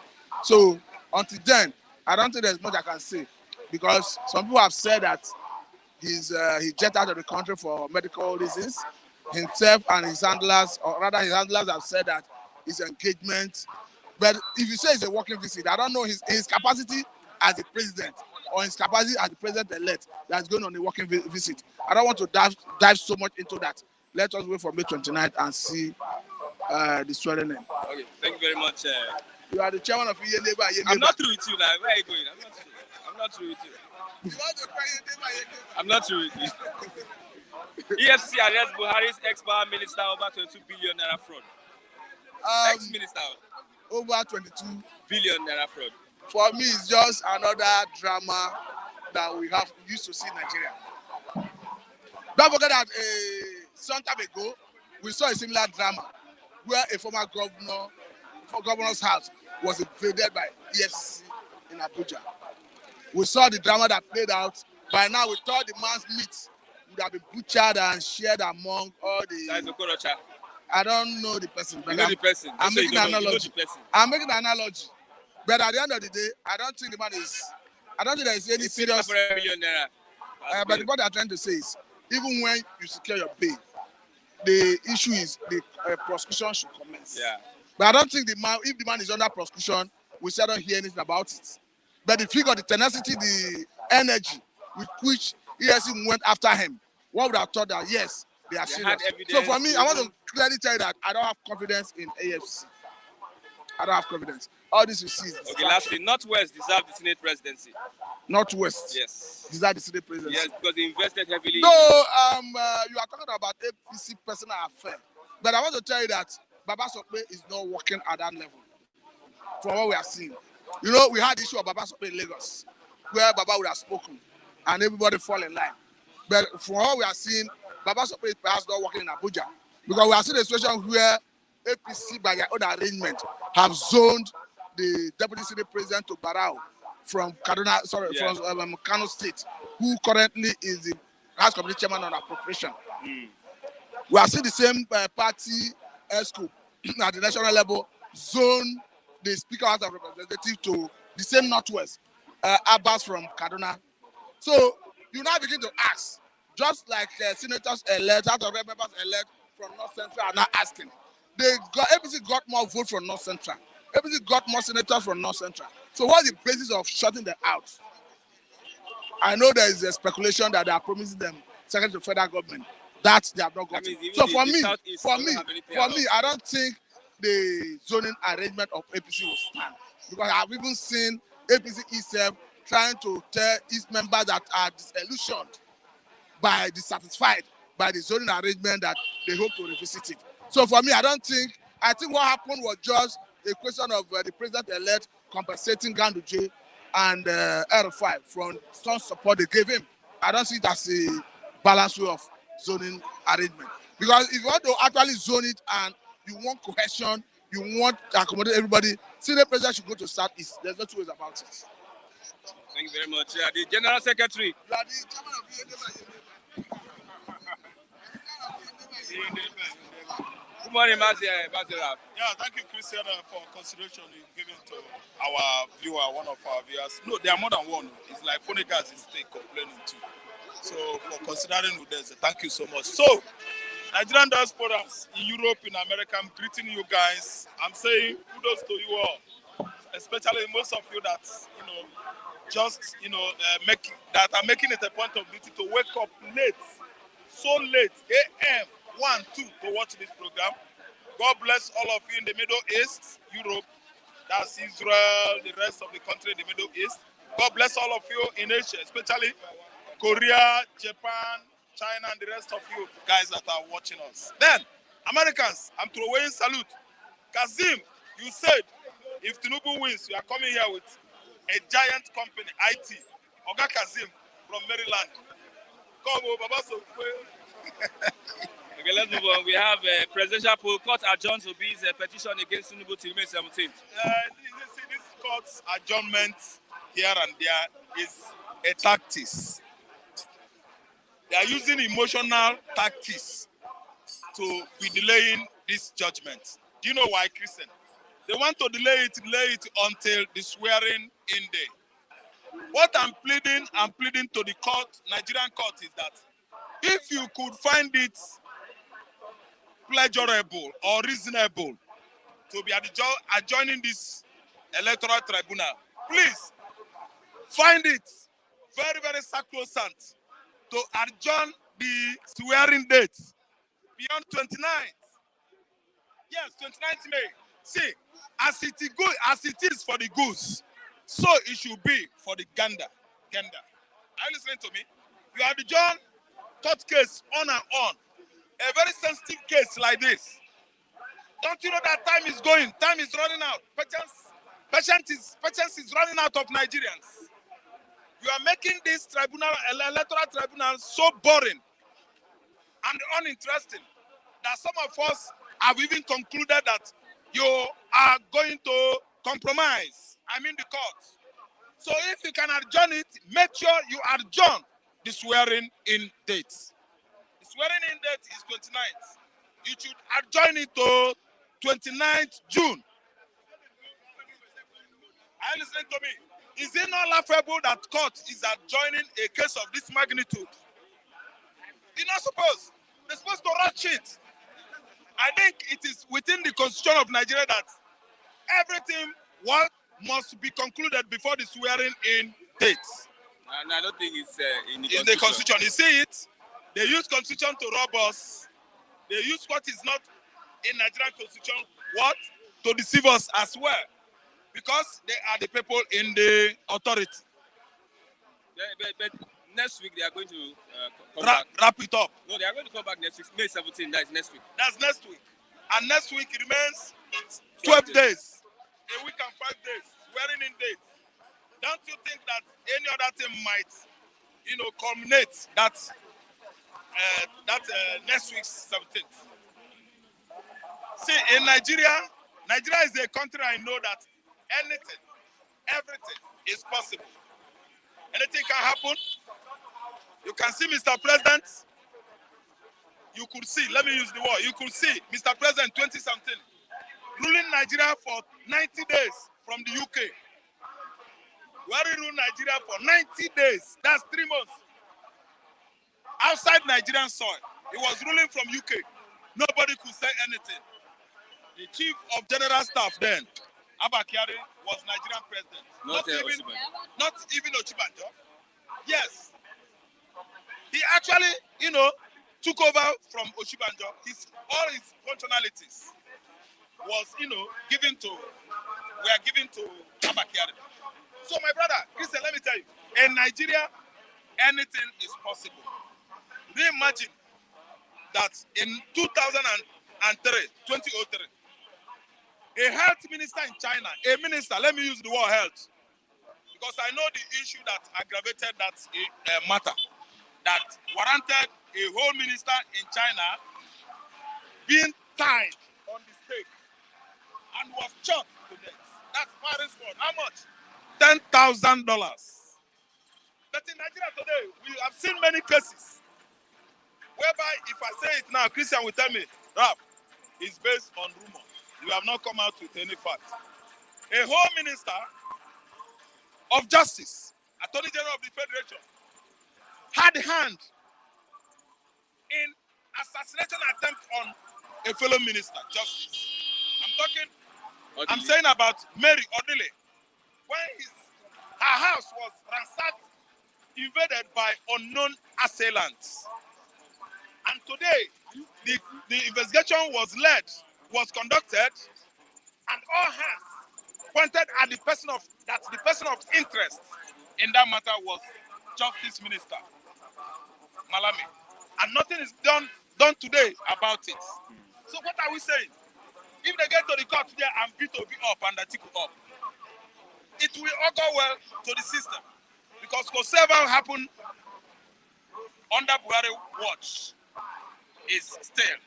So until then, I don't think there's much I can say because some people have said that he jetted out of the country for medical reasons. Himself and his handlers, or rather his handlers have said that his engagement. But if you say it's a working visit, I don't know his capacity as a president or his capacity as the president-elect that's going on a working visit. I don't want to dive so much into that. Let us wait for May 29th and see the swearing in. Okay, thank you very much. You are the chairman of Iye Neighbor. I'm not through with you now. Where are you going? I'm not through with you. I'm not through with you. EFCC arrests Buhari's ex-power minister over 22 billion naira fraud. Ex-minister. Over 22 billion naira fraud. For me, it's just another drama that we used to see in Nigeria. Don't forget that some time ago, we saw a similar drama where a former governor's house was invaded by EFCC in Abuja. We saw the drama that played out. By now, we thought the man's meat would have been butchered and shared among all the... That is Okorocha. I don't know the person. But you know the person. I'm making an analogy. I'm making an analogy. But at the end of the day, I don't think there is any serious. But what I'm trying to say is, even when you secure your bail, the issue is the prosecution should commence. Yeah. But I don't think if the man is under prosecution, we still don't hear anything about it. But the figure, the tenacity, the energy with which ESC went after him, one would have thought that yes, they are serious. So for me, I want to clearly tell you that I don't have confidence in AFC. I don't have confidence. All this you see is okay, lastly, Northwest deserve the Senate presidency. Northwest. Yes. Deserve the Senate presidency. Yes, because they invested heavily. No, you are talking about APC personal affair. But I want to tell you that Baba Sope is not working at that level. From what we are seeing. You know, we had the issue of Baba Sope in Lagos, where Baba would have spoken and everybody fall in line. But from what we are seeing, Baba Sope is perhaps not working in Abuja. Because we are seeing a situation where APC, by their own arrangement, have zoned the Deputy Senate President to Barao from Kaduna, from Kano State, who currently is the House Committee Chairman on Appropriation. We are seeing the same party ESCO at the national level zone the Speaker House of Representatives to the same Northwest, Abbas from Kaduna. So you now begin to ask, just like senators elect, House of members elect from North Central are now asking. APC got more votes from North Central. APC got more senators from North Central. So what's the basis of shutting them out? I know there is a speculation that they are promising them secretary to federal government. That they have not got. So for me, I don't think the zoning arrangement of APC will stand. Because I've even seen APC itself trying to tell its members that are disillusioned dissatisfied by the zoning arrangement that they hope to revisit it. So for me, I think what happened was just a question of the president-elect compensating Ganduje and R5 from some support they gave him. I don't see it as a balanced way of zoning arrangement. Because if you want to actually zone it and you want cohesion, you want to accommodate everybody, Senate president should go to Southeast. There's no two ways about it. Thank you very much. The General Secretary. You are the chairman of the Good morning, Mazia. Yeah, thank you, Christian, for consideration you given to our viewer, one of our viewers. No, there are more than one. It's like Phonicas is still complaining too. So for considering with this, thank you so much. So, Nigerian diasporas in Europe, in America, I'm greeting you guys. I'm saying kudos to you all, especially most of you that that are making it a point of duty to wake up late, so late, a.m. 1, 2 to watch this program. God bless all of you in the Middle East, Europe, that's Israel, the rest of the country in the Middle East. God bless all of you in Asia, especially Korea, Japan, China, and the rest of you guys that are watching us. Then, Americans, I'm throwing salute. Kazim, you said if Tinubu wins, you are coming here with a giant company, IT. Oga Kazim from Maryland. Come on, Baba. Okay, let's move on. We have a presidential poll. Court adjourns Obi'S petition against Tinubu till May 17th. This court's adjournment here and there is a tactics. They are using emotional tactics to be delaying this judgment. Do you know why, Christian? They want to delay it until the swearing in day. What I'm pleading to the court, Nigerian court, is that if you could find it pleasurable or reasonable to be adjoining this electoral tribunal, please find it very, very sacrosanct to adjourn the swearing date beyond 29th. Yes, 29th May. See, as it is for the goose, so it should be for the gander. Are you listening to me? You adjourn court case on and on. A very sensitive case like this. Don't you know that time is going? Time is running out. Patience is running out of Nigerians. You are making this electoral tribunal so boring and uninteresting that some of us have even concluded that you are going to compromise. I mean the court. So if you can adjourn it, make sure you adjourn the swearing in dates. The swearing in date is 29th. You should adjourn it to 29th June. Are you listening to me? Is it not laughable that court is adjourning a case of this magnitude? You're not supposed. They're supposed to rush it. I think it is within the constitution of Nigeria that everything must be concluded before the swearing in dates. And I don't think it's in the In the constitution. constitution. You see it? They use constitution to rob us. They use what is not in Nigerian constitution, what? To deceive us as well. Because they are the people in the authority. But next week they are going to come back. Wrap it up. No, they are going to come back next week, May 17th. That is next week. That's next week. And next week it remains 12 days. A week and 5 days. Swearing in days. Don't you think that any other thing might, culminate that next week's 17th? See, in Nigeria is a country I know that anything, everything is possible. Anything can happen. You can see Mr. President. You could see, let me use the word, you could see Mr. President 2017 ruling Nigeria for 90 days from the UK. Buhari ruled Nigeria for 90 days. That's 3 months. Outside Nigerian soil. He was ruling from UK. Nobody could say anything. The chief of general staff then, Abba Kyari, was Nigerian president. Not even Ochibanjo. Yes. He actually, took over from Ochibanjo. All his functionalities was, given to Abba Kyari. So my brother, Christian, let me tell you, in Nigeria, anything is possible. Reimagine that in 2003, a health minister in China, let me use the word health, because I know the issue that aggravated that matter, that warranted a whole minister in China being tied on the stake and was shot to death. That's Paris for how much? $10,000. But in Nigeria today, we have seen many cases whereby, if I say it now, Christian will tell me, Rap, it's based on rumor. You have not come out with any fact. A whole minister of justice, Attorney General of the Federation, had hand in assassination attempt on a fellow minister, justice. I'm saying about Mary Odile, when her house was ransacked, invaded by unknown assailants. And today, the investigation was conducted, and all hands pointed at the person of interest in that matter was Justice Minister Malami. And nothing is done today about it. So what are we saying? If they get to the court there and beat Obi up and Atiku up, it will all go well to the system. Because whatever happened under Buhari watch is still,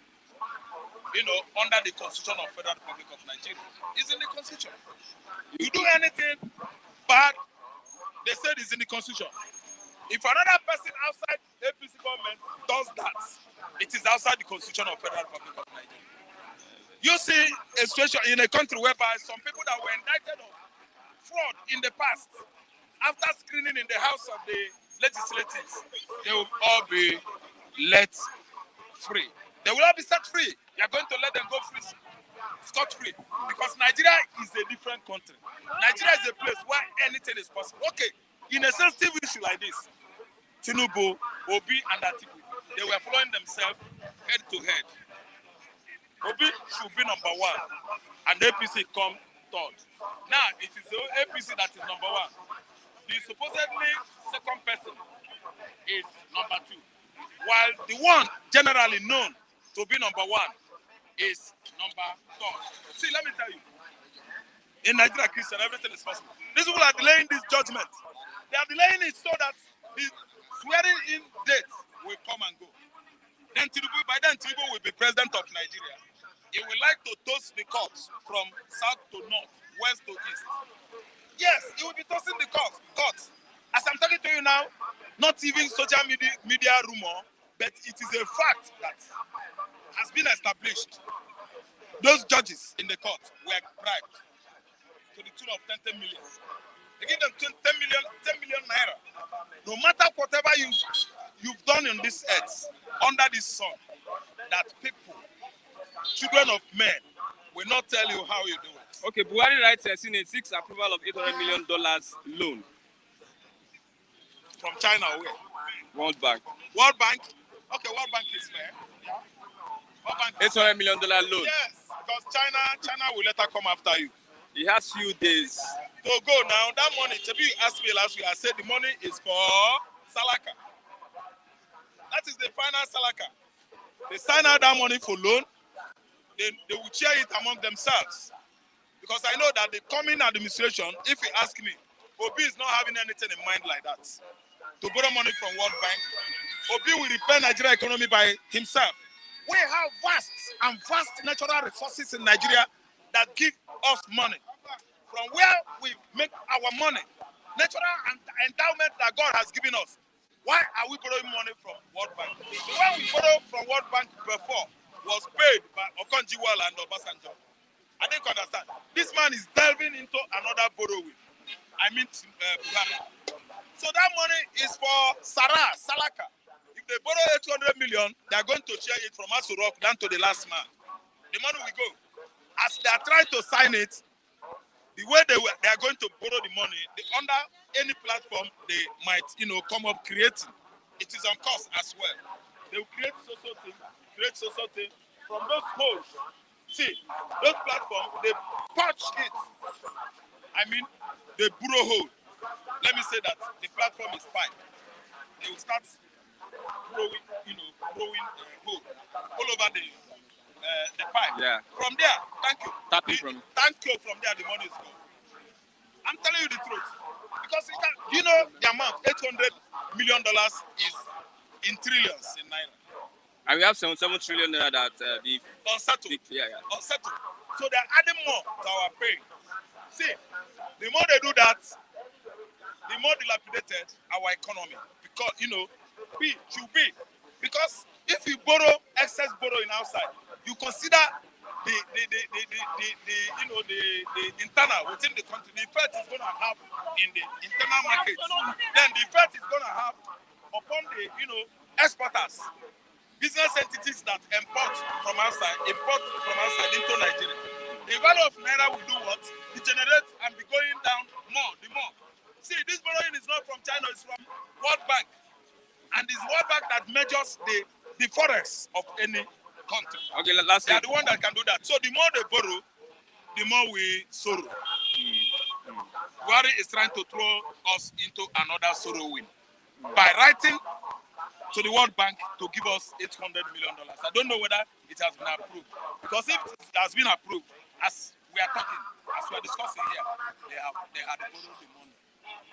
under the Constitution of Federal Republic of Nigeria. It's in the Constitution. You do anything bad, they said it's in the Constitution. If another person outside APC government does that, it is outside the Constitution of Federal Republic of Nigeria. You see a situation in a country whereby some people that were indicted of fraud in the past, after screening in the House of the Legislatives, they will all be let free. They will all be set free. You are going to let them go free, scot-free. Because Nigeria is a different country. Nigeria is a place where anything is possible. Okay, in a sensitive issue like this, Tinubu, Obi, and Atiku, they were following themselves head to head. Obi should be number one, and APC come third. Now, it is the APC that is number one. The supposedly second person is number two, while the one generally known to be number one is number third. See, let me tell you, in Nigeria, Christian, everything is possible. These people are delaying this judgment. They are delaying it so that the swearing in date will come and go. Then by then Tinubu will be president of Nigeria. He would like to toast the courts from south to north, west to east. Yes, he will be toasting the courts. As I'm talking to you now, not even social media rumor, but it is a fact that has been established. Those judges in the court were bribed to the tune of 10 million. They give them 10 million naira. No matter whatever you've done on this earth, under this sun, that people, children of men, will not tell you how you do it. Okay, Buhari writes Senate seeks approval of $800 million loan. From China or where? World Bank. World Bank? Okay, World Bank is fair. Yeah. World Bank is $800 million loan. yes, because China will later come after you. He has few days. So go now, that money, Chebi asked me last week, I said the money is for Salaka. That is the final Salaka. They sign out that money for loan, they will share it among themselves. Because I know that the coming administration, if you ask me, Obi is not having anything in mind like that. To borrow money from World Bank, Obi will repair Nigeria economy by himself. We have vast natural resources in Nigeria that give us money. From where we make our money, natural endowment that God has given us. Why are we borrowing money from World Bank? The one we borrowed from World Bank before was paid by Okonjo-Iweala and Obasanjo. I didn't understand. This man is delving into another borrowing. I mean, Buhari. So that money is for Salaka. If they borrow 800 million, they are going to share it from Aso Rock down to the last man. The money will go. As they are trying to sign it, the way they are going to borrow the money, under any platform they might, come up creating. It is on cost as well. They will create social thing from those holes. See, those platforms, they patch it. I mean, they burrow hole. Let me say that the platform is pipe. They will start growing hole all over the pipe. Yeah. From there, thank you. Tapping From there, the money is gone. I'm telling you the truth. Because the amount, $800 million is in trillions in Naira. And we have 77 trillion naira that the Unsettled. Unsettled. So they're adding more to our pay. See, the more they do that, the more dilapidated our economy. Because, we should be. Because if you borrow excess borrowing outside, you consider the internal within the country, the effect is going to have in the internal market. Then the effect is going to have upon the exporters, business entities that import from outside into Nigeria. The value of Naira will do what? Degenerate and be going down the more. See, this borrowing is not from China, it's from World Bank. And it's World Bank that measures the forex of any country. Okay, last They are the one that can do that. So the more they borrow, the more we sorrow. Buhari is trying to throw us into another sorrowing by writing to the World Bank to give us $800 million. I don't know whether it has been approved. Because if it has been approved, as we are talking, as we are discussing here, they had borrowed the money.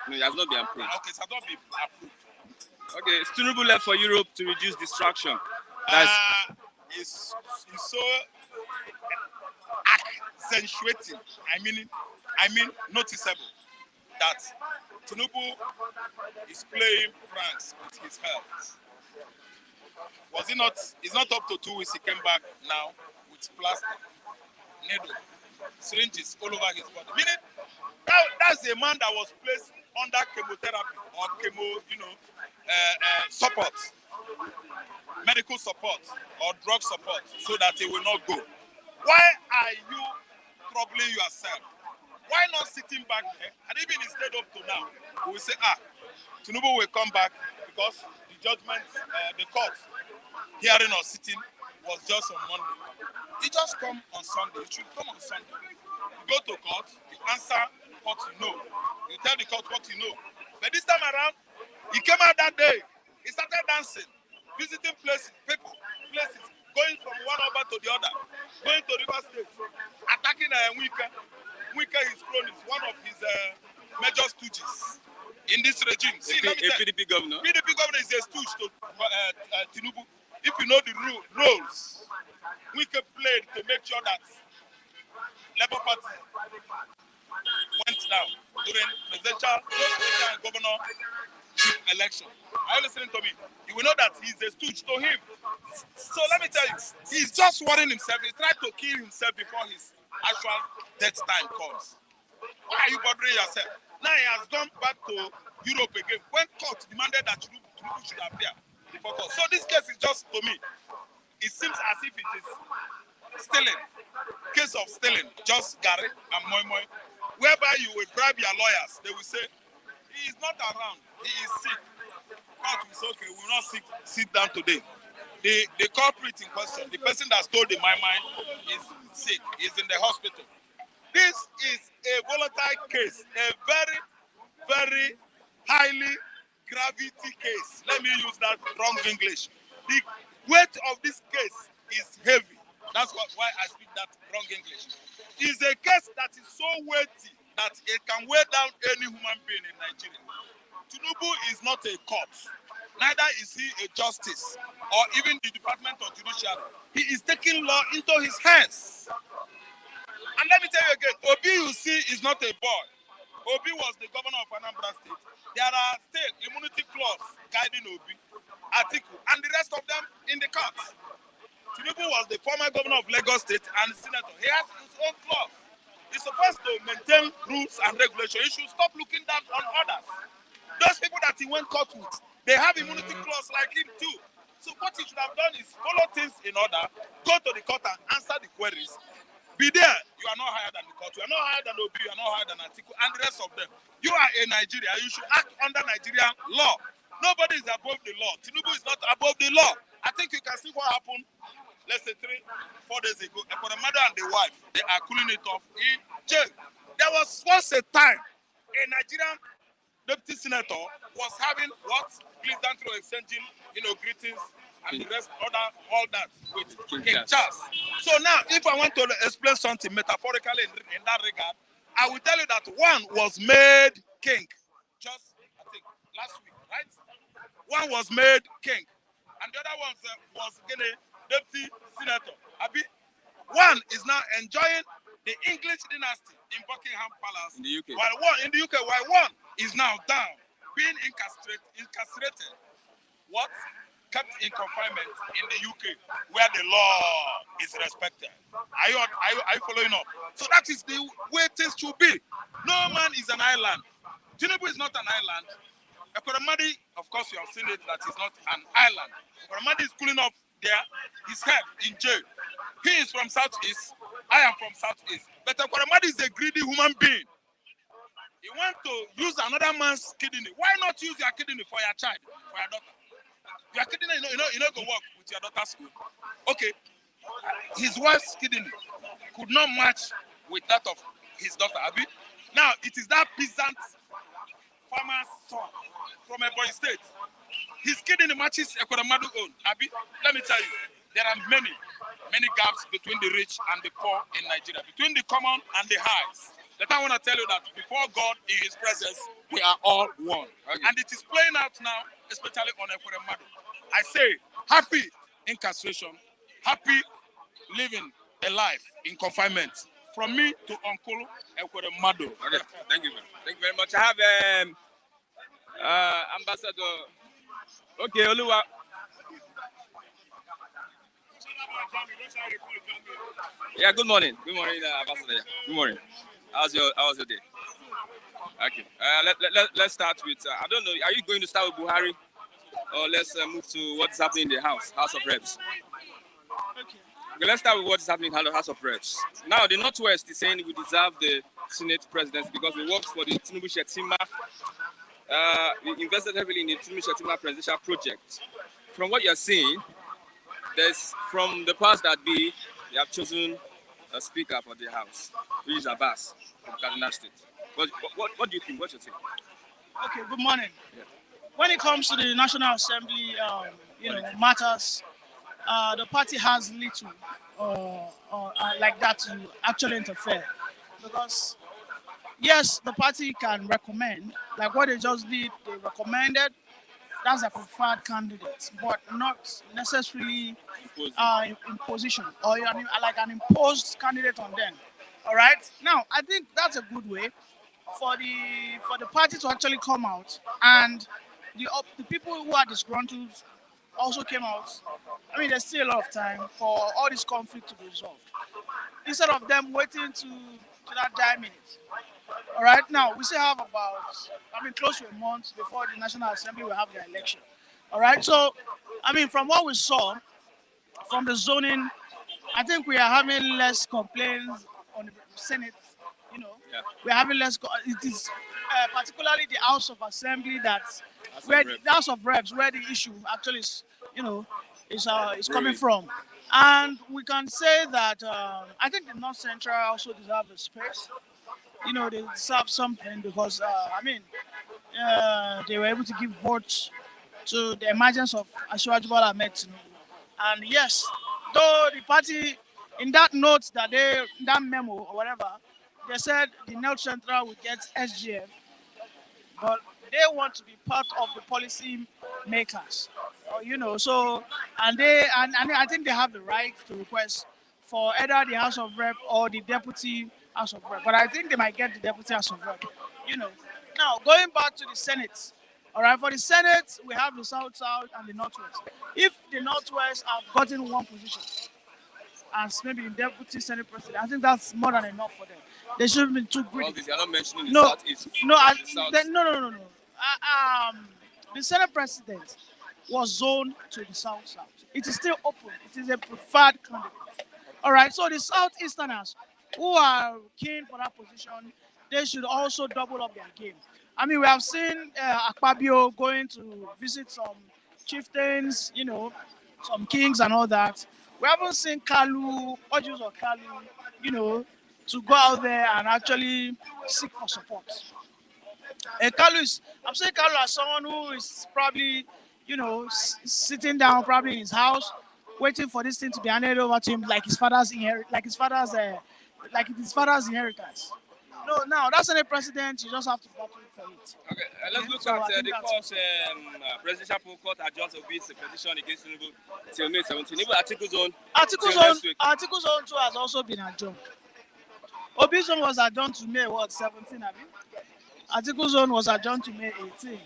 No, it has not been approved. Okay, it has not been approved. Okay, Tinubu left for Europe to reduce distraction. It's so accentuating. I mean noticeable that Tinubu is playing pranks with his health. Was it not? It's not up to 2 weeks. He came back now with plaster, needle, syringes all over his body. Meaning, that's a man that was placed under chemotherapy or support, medical support or drug support, so that he will not go. Why are you troubling yourself? Why not sitting back there? And even instead up to now, we will say, Tinubu will come back because the judgment, the court hearing or sitting was just on Monday. He just come on Sunday. He should come on Sunday. You go to court, you answer what you know. You tell the court what you know. But this time around, he came out that day. He started dancing, visiting places, going from one over to the other, going to River State, attacking Wike. Wike is cronies, one of his major stooges in this regime. See, let me tell you, PDP governor. PDP governor is a stooge to Tinubu. If you know the roles Wike played to make sure that Labour Party went down during presidential and governor election. Are you listening to me? You will know that he's a stooge to him. So let me tell you, he's just worrying himself. He tried to kill himself before his actual death time comes. Why are you bothering yourself? Now he has gone back to Europe again when court demanded that Tinubu should appear before court. So this case is just, to me, it seems as if it is stealing. Case of stealing, just Gary and Moi, whereby you will bribe your lawyers. They will say, he is not around, he is sick. court will say, okay, we will not sit down today. The culprit in question, the person that stole the my is sick, is in the hospital. This is a volatile case, a very, very highly gravity case. Let me use that wrong English. The weight of this case is heavy. That's why I speak that wrong English. It's a case that is so weighty that it can weigh down any human being in Nigeria. Tinubu is not a court. Neither is he a justice or even the Department of Judicial. He is taking law into his hands. And let me tell you again, Obi, you see, is not a boy. Obi was the governor of Anambra State. There are state immunity clause guiding Obi, article, and the rest of them in the courts. Tinubu was the former governor of Lagos State and senator. He has his own clause. He's supposed to maintain rules and regulations. He should stop looking down on others. Those people that he went court with, they have immunity clause like him too. So what he should have done is follow things in order, go to the court and answer the queries. Be there. You are not higher than the court. You are not higher than Obi. You are not higher than Atiku and the rest of them. You are in Nigeria. You should act under Nigerian law. Nobody is above the law. Tinubu is not above the law. I think you can see what happened, let's say 3-4 days ago. For the mother and the wife, they are cooling it off in jail. There was once a time a Nigerian deputy senator was having what? Please don't throw exchanging, greetings and the rest, all that with King Charles. So now, if I want to explain something metaphorically in that regard, I will tell you that one was made king just, I think, last week, right? One was made king, and the other one was deputy senator. Abi, one is now enjoying the English dynasty in Buckingham Palace in the UK. While one is now down, being incarcerated, what? Kept in confinement in the UK, where the law is respected. Are you following up? So that is the way things should be. No man is an island. Tinubu is not an island. Ekonomadi, of course, you have seen it, that is not an island. Ekonomadi is cooling off there, his head in jail. He is from Southeast, I am from Southeast. But Ekonomadi is a greedy human being. He wants to use another man's kidney. Why not use your kidney for your child, for your daughter? Your kidney, you know, go work with your daughter's school. Okay, his wife's kidney could not match with that of his daughter, Abi. Now, it is that peasant farmer's son from Ebonyi State. His kidney matches Ekonomadu own, Abi. Let me tell you, there are many gaps between the rich and the poor in Nigeria, between the common and the highs. But I want to tell you that before God, in his presence, we are all one. Okay. And it is playing out now, especially on Ekonomadu. I say, happy incarceration, happy living a life in confinement. From me to Uncle Ekonomadu. Okay, thank you very much. I have Ambassador. Okay, Oluwa. Yeah, good morning. Good morning, Ambassador. Good morning. How's your day? Okay. Let's start with, I don't know, are you going to start with Buhari? Or let's move to what's happening in the House of Reps. Okay, let's start with what's happening in the House of Reps. Now, the Northwest is saying we deserve the Senate presidency because we worked for the Tinubu Shetima. We invested heavily in the Tinubu Shetima presidential project. From what you're seeing, there's from the past that they have chosen a speaker for the House, which is Abbas from Kaduna State. What do you think? What's your take? Okay, good morning. Yeah. When it comes to the National Assembly, matters, the party has little like that to actually interfere. Because, yes, the party can recommend, like what they just did, they recommended, that's a preferred candidate, but not necessarily imposition or like an imposed candidate on them. All right? Now, I think that's a good way for the party to actually come out, and the people who are disgruntled also came out. I mean, there's still a lot of time for all this conflict to be resolved. Instead of them waiting to that dire minute. All right, now we still have close to a month before the National Assembly will have their election. All right, so from what we saw from the zoning, I think we are having less complaints on the Senate. Yeah. We're having less. It is particularly the House of Assembly that where the House of Reps, where the issue actually is, is coming from. And we can say that I think the North Central also deserve a space. They deserve something because they were able to give votes to the emergence of Asiwaju Bola Ahmed Tinubu. And yes, though the party, in that note that that memo or whatever, they said the North Central will get SGF, but they want to be part of the policy makers, so, and I think they have the right to request for either the House of Rep or the Deputy House of Rep, but I think they might get the Deputy House of Rep, Now, going back to the Senate, all right, for the Senate, we have the South and the Northwest. If the Northwest have gotten one position as maybe the Deputy Senate President, I think that's more than enough for them. They shouldn't be too greedy. You're not mentioning the No, Southeast. no, The South. no. The Senate President was zoned to the South. It is still open. It is a preferred candidate. All right, so the Southeasterners who are keen for that position, they should also double up their game. I mean, we have seen Akpabio going to visit some chieftains, some kings and all that. We haven't seen Kalu, Ojus or Kalu, to go out there and actually seek for support. I'm saying Kalu as someone who is probably, sitting down probably in his house, waiting for this thing to be handed over to him like his father's inheritance. No, now that's not a president. You just have to battle for it. Okay, let's look at the court. Presidential court adjourns Obi'S petition against Tinubu till May 17. Even Article Zone. Article Zone 2 has also been adjourned. Obi'S Zone was adjourned to May 17. Article Zone was adjourned to May 18.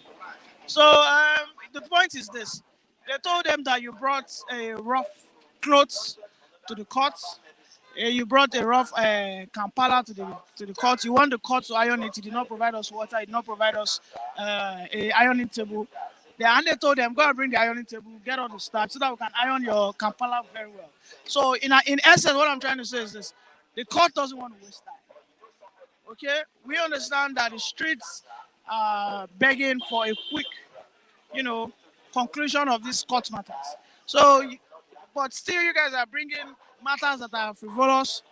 So the point is this: they told them that you brought a rough clothes to the court. You brought a rough Kampala to the court. You want the court to iron it. You did not provide us water. You did not provide us a ironing table. And they told them, go and bring the ironing table, get all the stuff so that we can iron your Kampala very well. So in essence, what I'm trying to say is this: the court doesn't want to waste time. Okay, we understand that the streets are begging for a quick, conclusion of these court matters. So, but still, you guys are bringing matters that are frivolous,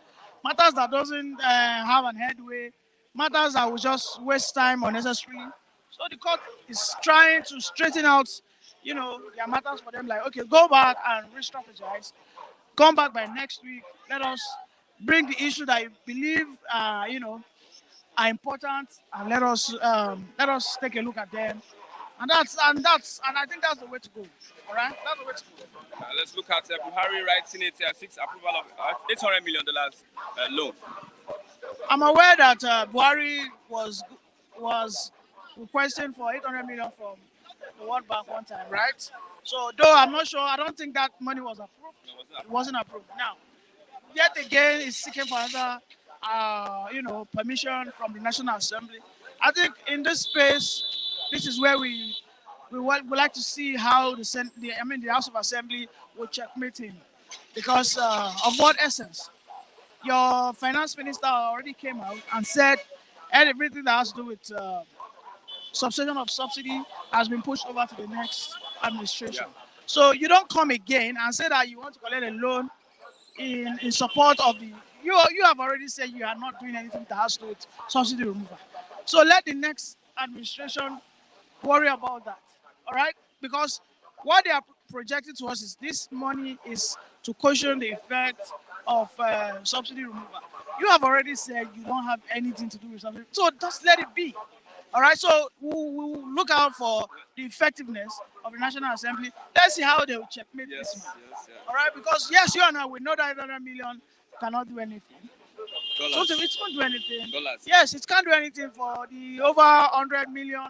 matters that doesn't have an headway, matters that will just waste time unnecessarily. So the court is trying to straighten out, their matters for them. Like, okay, go back and re-strategize. Come back by next week. Let us bring the issue that you believe, are important, and let us take a look at them. And I think that's the way to go. All right, that's the way to go. Let's look at Buhari writing it seeks approval of $800 million loan. I'm aware that Buhari was requesting for $800 million from the World Bank one time, right? So though I'm not sure, I don't think that money was approved. It wasn't approved. Now, yet again, he's seeking for another, permission from the National Assembly. I think in this space, this is where we would like to see how the House of Assembly will checkmate him, because of what essence? Your finance minister already came out and said everything that has to do with subsidiation of subsidy has been pushed over to the next administration. Yeah. So you don't come again and say that you want to collect a loan in support of the. You have already said you are not doing anything that has to do with subsidy removal. So let the next administration worry about that. All right? Because what they are projecting to us is this money is to cushion the effect of subsidy removal. You have already said you don't have anything to do with subsidy. So just let it be. All right? So we'll look out for the effectiveness of the National Assembly. Let's see how they will checkmate this man. Yes. All right? Because yes, you and I, we know that $800 million cannot do anything. So it can't do anything. Dollars. Yes, it can't do anything for the over 100 million,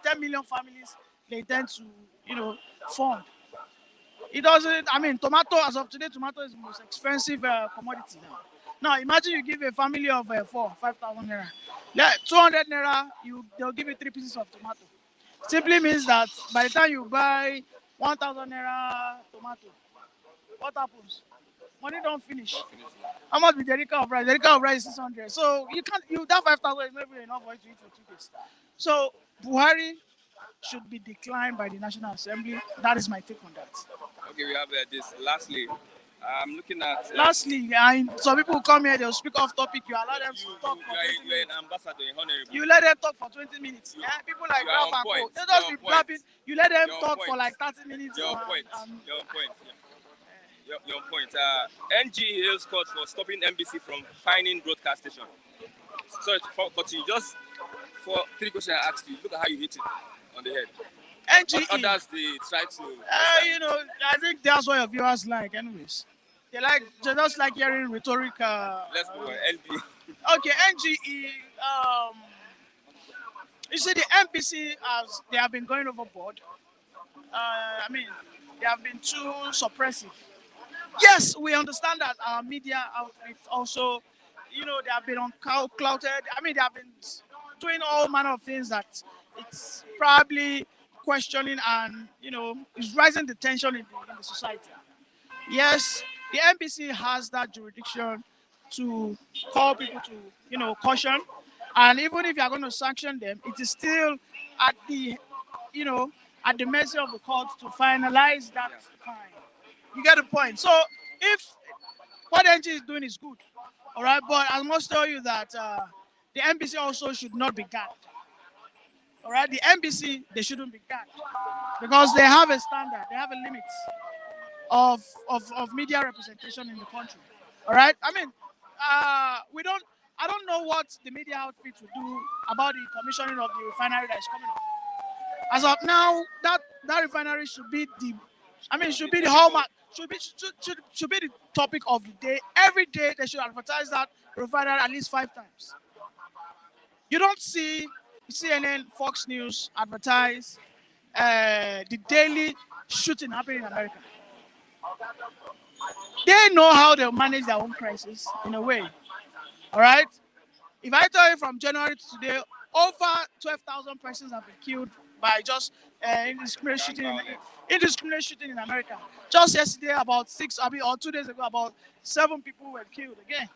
10 million families they tend to, fund. It doesn't, tomato, as of today, tomato is the most expensive commodity now. Now, imagine you give a family of 5,000 naira. 200 naira, they'll give you 3 pieces of tomato. Simply means that by the time you buy 1,000 naira tomato, what happens? Money don't finish. How much be the jerica of rice? The jerica of rice is 600. So that 5,000 is not even enough for you to eat for 2 days. So Buhari should be declined by the National Assembly. That is my take on that. Okay, we have this. Lastly, I'm looking at. Lastly, some people come here, they'll speak off topic. You allow them to talk for 20 you're minutes. an ambassador, honorable. You let them talk for 20 minutes. People like you are Ralph on and Co. point. They just You're be on point. blabbing. You let them You're on talk point. for like 30 minutes. You're on point. You're on point. You're on point. NG hails court for stopping NBC from fining broadcast station. Sorry to continue. Just for 3 questions I asked you. Look at how you hit it on the head. NGE. Others they try to. I think that's what your viewers like, anyways. They just like hearing rhetoric. Let's move on. NB. Okay, NGE. You see, the NBC they have been going overboard. They have been too suppressive. Yes, we understand that our media outfits also, they have been unclouded. They have been doing all manner of things that it's probably questioning and, is rising the tension in the society. Yes, the NBC has that jurisdiction to call people to, caution. And even if you are going to sanction them, it is still at the mercy of the court to finalize that fine. You get the point. So if what NG is doing is good, all right, but I must tell you that the NBC also should not be gagged. All right, the NBC, they shouldn't be gagged because they have a standard, they have a limit of media representation in the country. All right, I don't know what the media outfit will do about the commissioning of the refinery that is coming up. As of now, that refinery should be the hallmark, should be the topic of the day. Every day they should advertise that refinery at least 5 times. You don't see CNN, Fox News advertise the daily shooting happening in America. They know how they manage their own crisis in a way. All right? If I tell you from January to today, over 12,000 persons have been killed by just indiscriminate shooting in America. Just yesterday, about 2 days ago, about 7 people were killed again.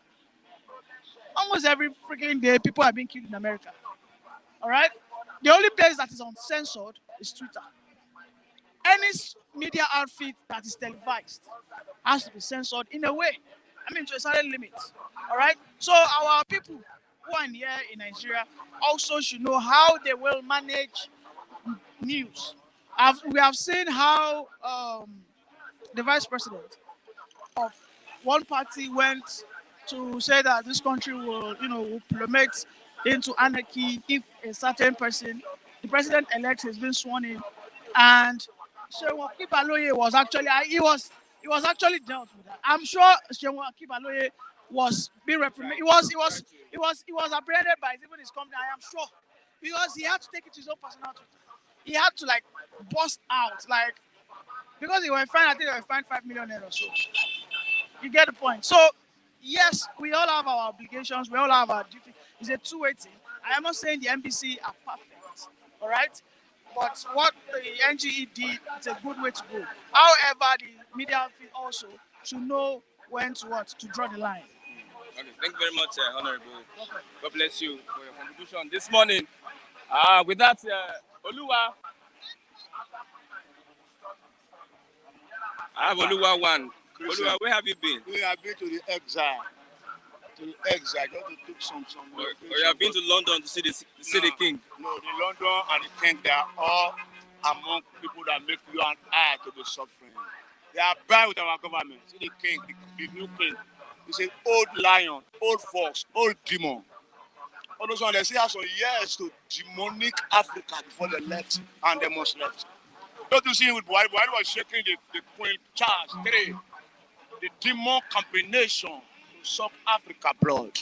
Almost every freaking day, people are being killed in America. All right? The only place that is uncensored is Twitter. Any media outfit that is televised has to be censored in a way. To a certain limit. All right? So our people who are here in Nigeria also should know how they will manage news. We have seen how the vice president of one party went to say that this country will plummet into anarchy if a certain person, the president-elect, has been sworn in, and Seun Akibaloye was actually he was actually dealt with that. I'm sure Seun Akibaloye was being reprimanded. He was apprehended by even his company. I am sure, because he had to take it to his own personal Twitter. He had to bust out because they were fined. I think they were fined 5 million or so. You get the point. So yes, we all have our obligations. We all have our duty. It's a two-way thing. I am not saying the NBC are perfect. All right. But what the NGE did, it's a good way to go. However, the media outfit also should know when to draw the line. Okay, thank you very much, Honorable. Okay. God bless you for your contribution this morning. With that, Oluwa. I have Oluwa 1. Oluwa, where have you been? We have been to the exile. Just to took some. Or you have been to London to see the king? No, the London and the king, they are all among people that make you and I to be suffering. They are bad with our government. See the king, the new king. He's an old lion, old fox, old demon. All those ones, they say, so yes to demonic Africa before they left, and they must left. Don't you see with Buhari? Buhari was shaking the Queen Charles III, the demon combination to suck Africa blood.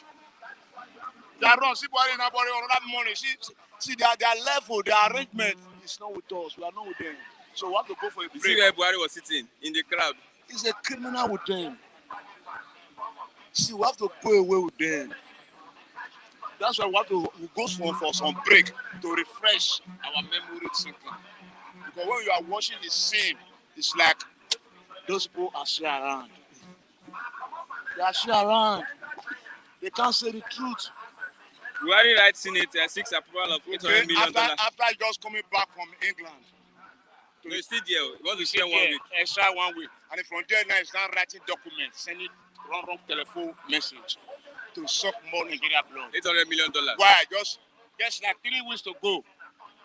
They are wrong. See Buhari and Buhari on that money. See their level, their arrangement is not with us. We are not with them. So we have to go for a break. You see where Buhari was sitting in the crowd? He's a criminal with them. See, we have to go away with them. That's why we go for some break to refresh our memory thinking. Because when you are watching the scene, it's like those people are still around. They are still around. They can't say the truth. Buhari writes Senate seeks approval of $800 million. After just coming back from England. No, he's still there. He wants to Still spend 1 there, week. extra 1 week. And from there now he's now writing documents, sending wrong telephone message to suck more Nigeria blood. $800 million. Why? Just like 3 weeks to go.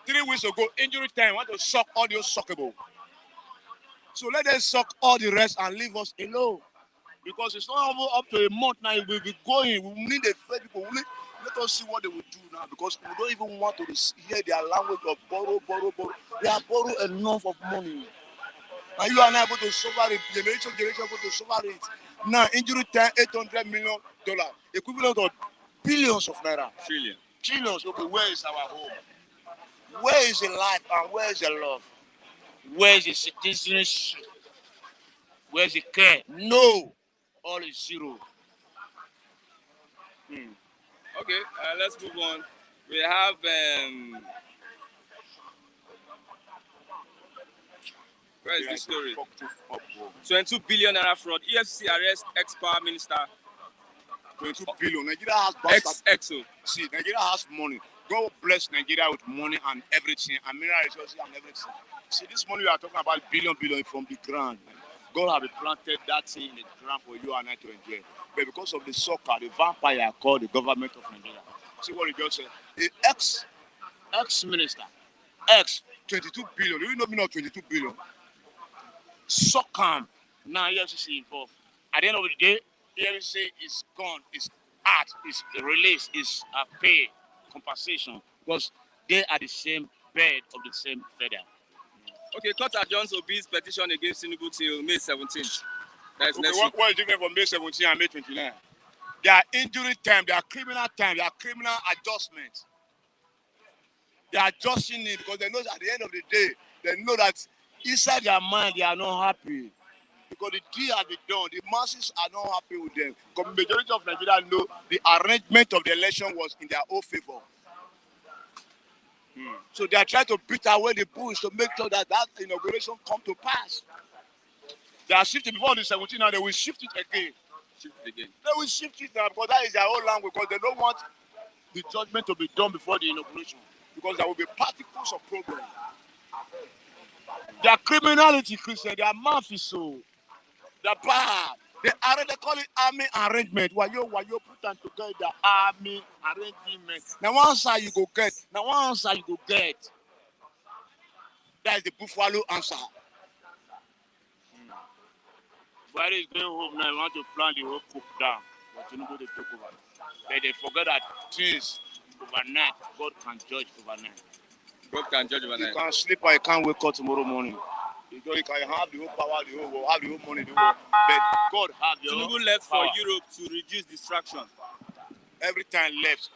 3 weeks to go, injury time, want to suck all those suckable. So let them suck all the rest and leave us alone. Because it's not even up to a month now, we'll be going. We need the Fed people. Let us see what they will do now, because we don't even want to hear their language of borrow. They have borrowed enough of money. And you are now going to suffer it. Generation going to suffer it. Now, injury time, $800 million, equivalent of billions of naira. Trillions. Okay, where is our home? Where is the life and where is the love? Where is the citizenship? Where is the care? No. All is zero. Okay, let's move on. We have where is this story? 22 billion naira fraud. EFCC arrest ex-power minister. 22 billion. Nigeria has bastard. Ex-exo. See, Nigeria has money. God bless Nigeria with money and everything, and mineral resources and everything. See, this money we are talking about billion from the ground. God have planted that thing in the ground for you and I to enjoy. But because of the soccer, the vampire called the government of Nigeria. See what he just said? The ex-minister, 22 billion. You know me not 22 billion. Soccer, now EFCC involved. At the end of the day, EFCC is gone, is out, is released, is pay, compensation. Because they are the same bed of the same feather. Okay, court adjourns Obi'S petition against Tinubu till May 17th. That is Okay, next week. what is different from May 17 and May 29? They are injury time, they are criminal time, they are criminal adjustment. They are adjusting it because they know at the end of the day, they know that inside their mind they are not happy. Because the deal has been done, the masses are not happy with them. Because the majority of Nigeria know the arrangement of the election was in their own favor. So they are trying to beat away the bush to make sure that inauguration come to pass. They are shifting before the 17th, now they will shift it again. They will shift it now because that is their own language, because they don't want the judgment to be done before the inauguration, because there will be particles of problem. Their criminality, Christian, their mouth is so. They're bad. They call it army arrangement. Why you put them together, army arrangement. Now one side you go get. That is the buffalo answer. Buhari is going home now. He want to plan the whole coup down. But Tinubu they take over. But they forget that things overnight, God can judge overnight. God can judge overnight. You can't sleep or you can't wake up tomorrow morning. You can have the whole power, the whole world, have the whole money, the whole world. But God have your Tinubu left power. for Europe to reduce distraction. Every time left.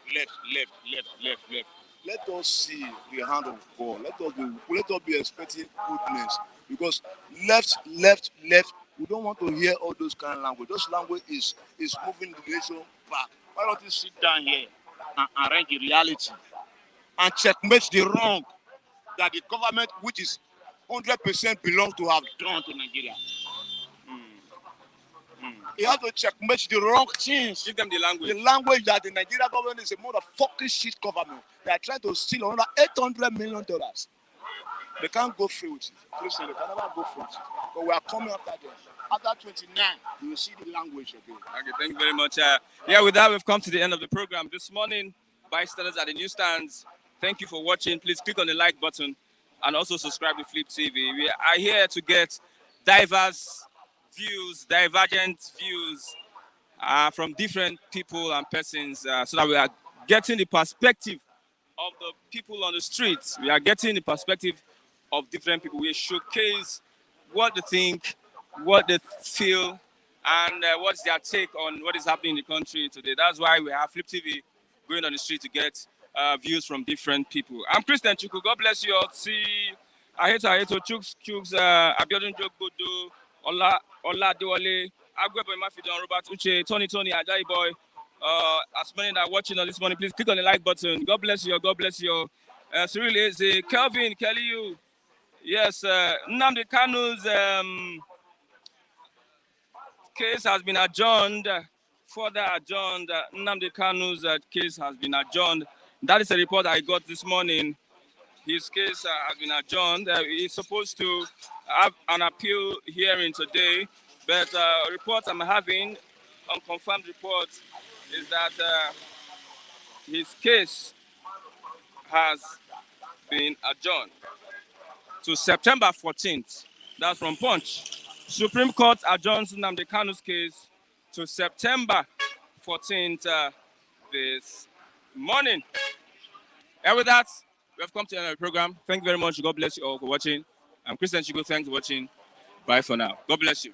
Let us see the hand of God. Let us be expecting goodness. Because left. We don't want to hear all those kind of language. Those language is moving the nation back. Why don't you sit down here and arrange the reality and checkmate the wrong that the government, which is 100% belongs to, have done to Nigeria. You have to checkmate the wrong things. Give them the language. The language that the Nigerian government is a motherfucking shit government. They are trying to steal another $800 million. They can't go free with it. Listen, they can never go free with it. But we are coming after them. After 29, you will see the language again. Okay, thank you very much. With that, we've come to the end of the program. This morning, bystanders at the newsstands, thank you for watching. Please click on the like button and also subscribe to Flip TV. We are here to get diverse views, divergent views from different people and persons so that we are getting the perspective of the people on the streets. We are getting the perspective of different people. We showcase what they think, what they feel, and what's their take on what is happening in the country today. That's why we have Flip TV going on the street to get views from different people. I'm Christian Chuku. God bless you all. See, Aheto, Chuks, Abiodun Jogbodo, Ola Dewale, Agwebo Mafidon, Robert Uche, Tony, Ajayi Boy. As many that are watching on this morning, please click on the like button. God bless you. God bless you. Cyril Eze, Kelvin, Kelly, yes, Nnamdi Kanu's case has been adjourned further adjourned. Nnamdi Kanu's case has been adjourned. That is a report I got this morning. His case has been adjourned. He's supposed to have an appeal hearing today, but reports I'm having, unconfirmed reports, is that his case has been adjourned to September 14th. That's from Punch. Supreme Court adjourns Nnamdi Kanu's case to September 14th this morning. And with that, we have come to the end of the program. Thank you very much. God bless you all for watching. I'm Christian Chigo. Thanks for watching. Bye for now. God bless you.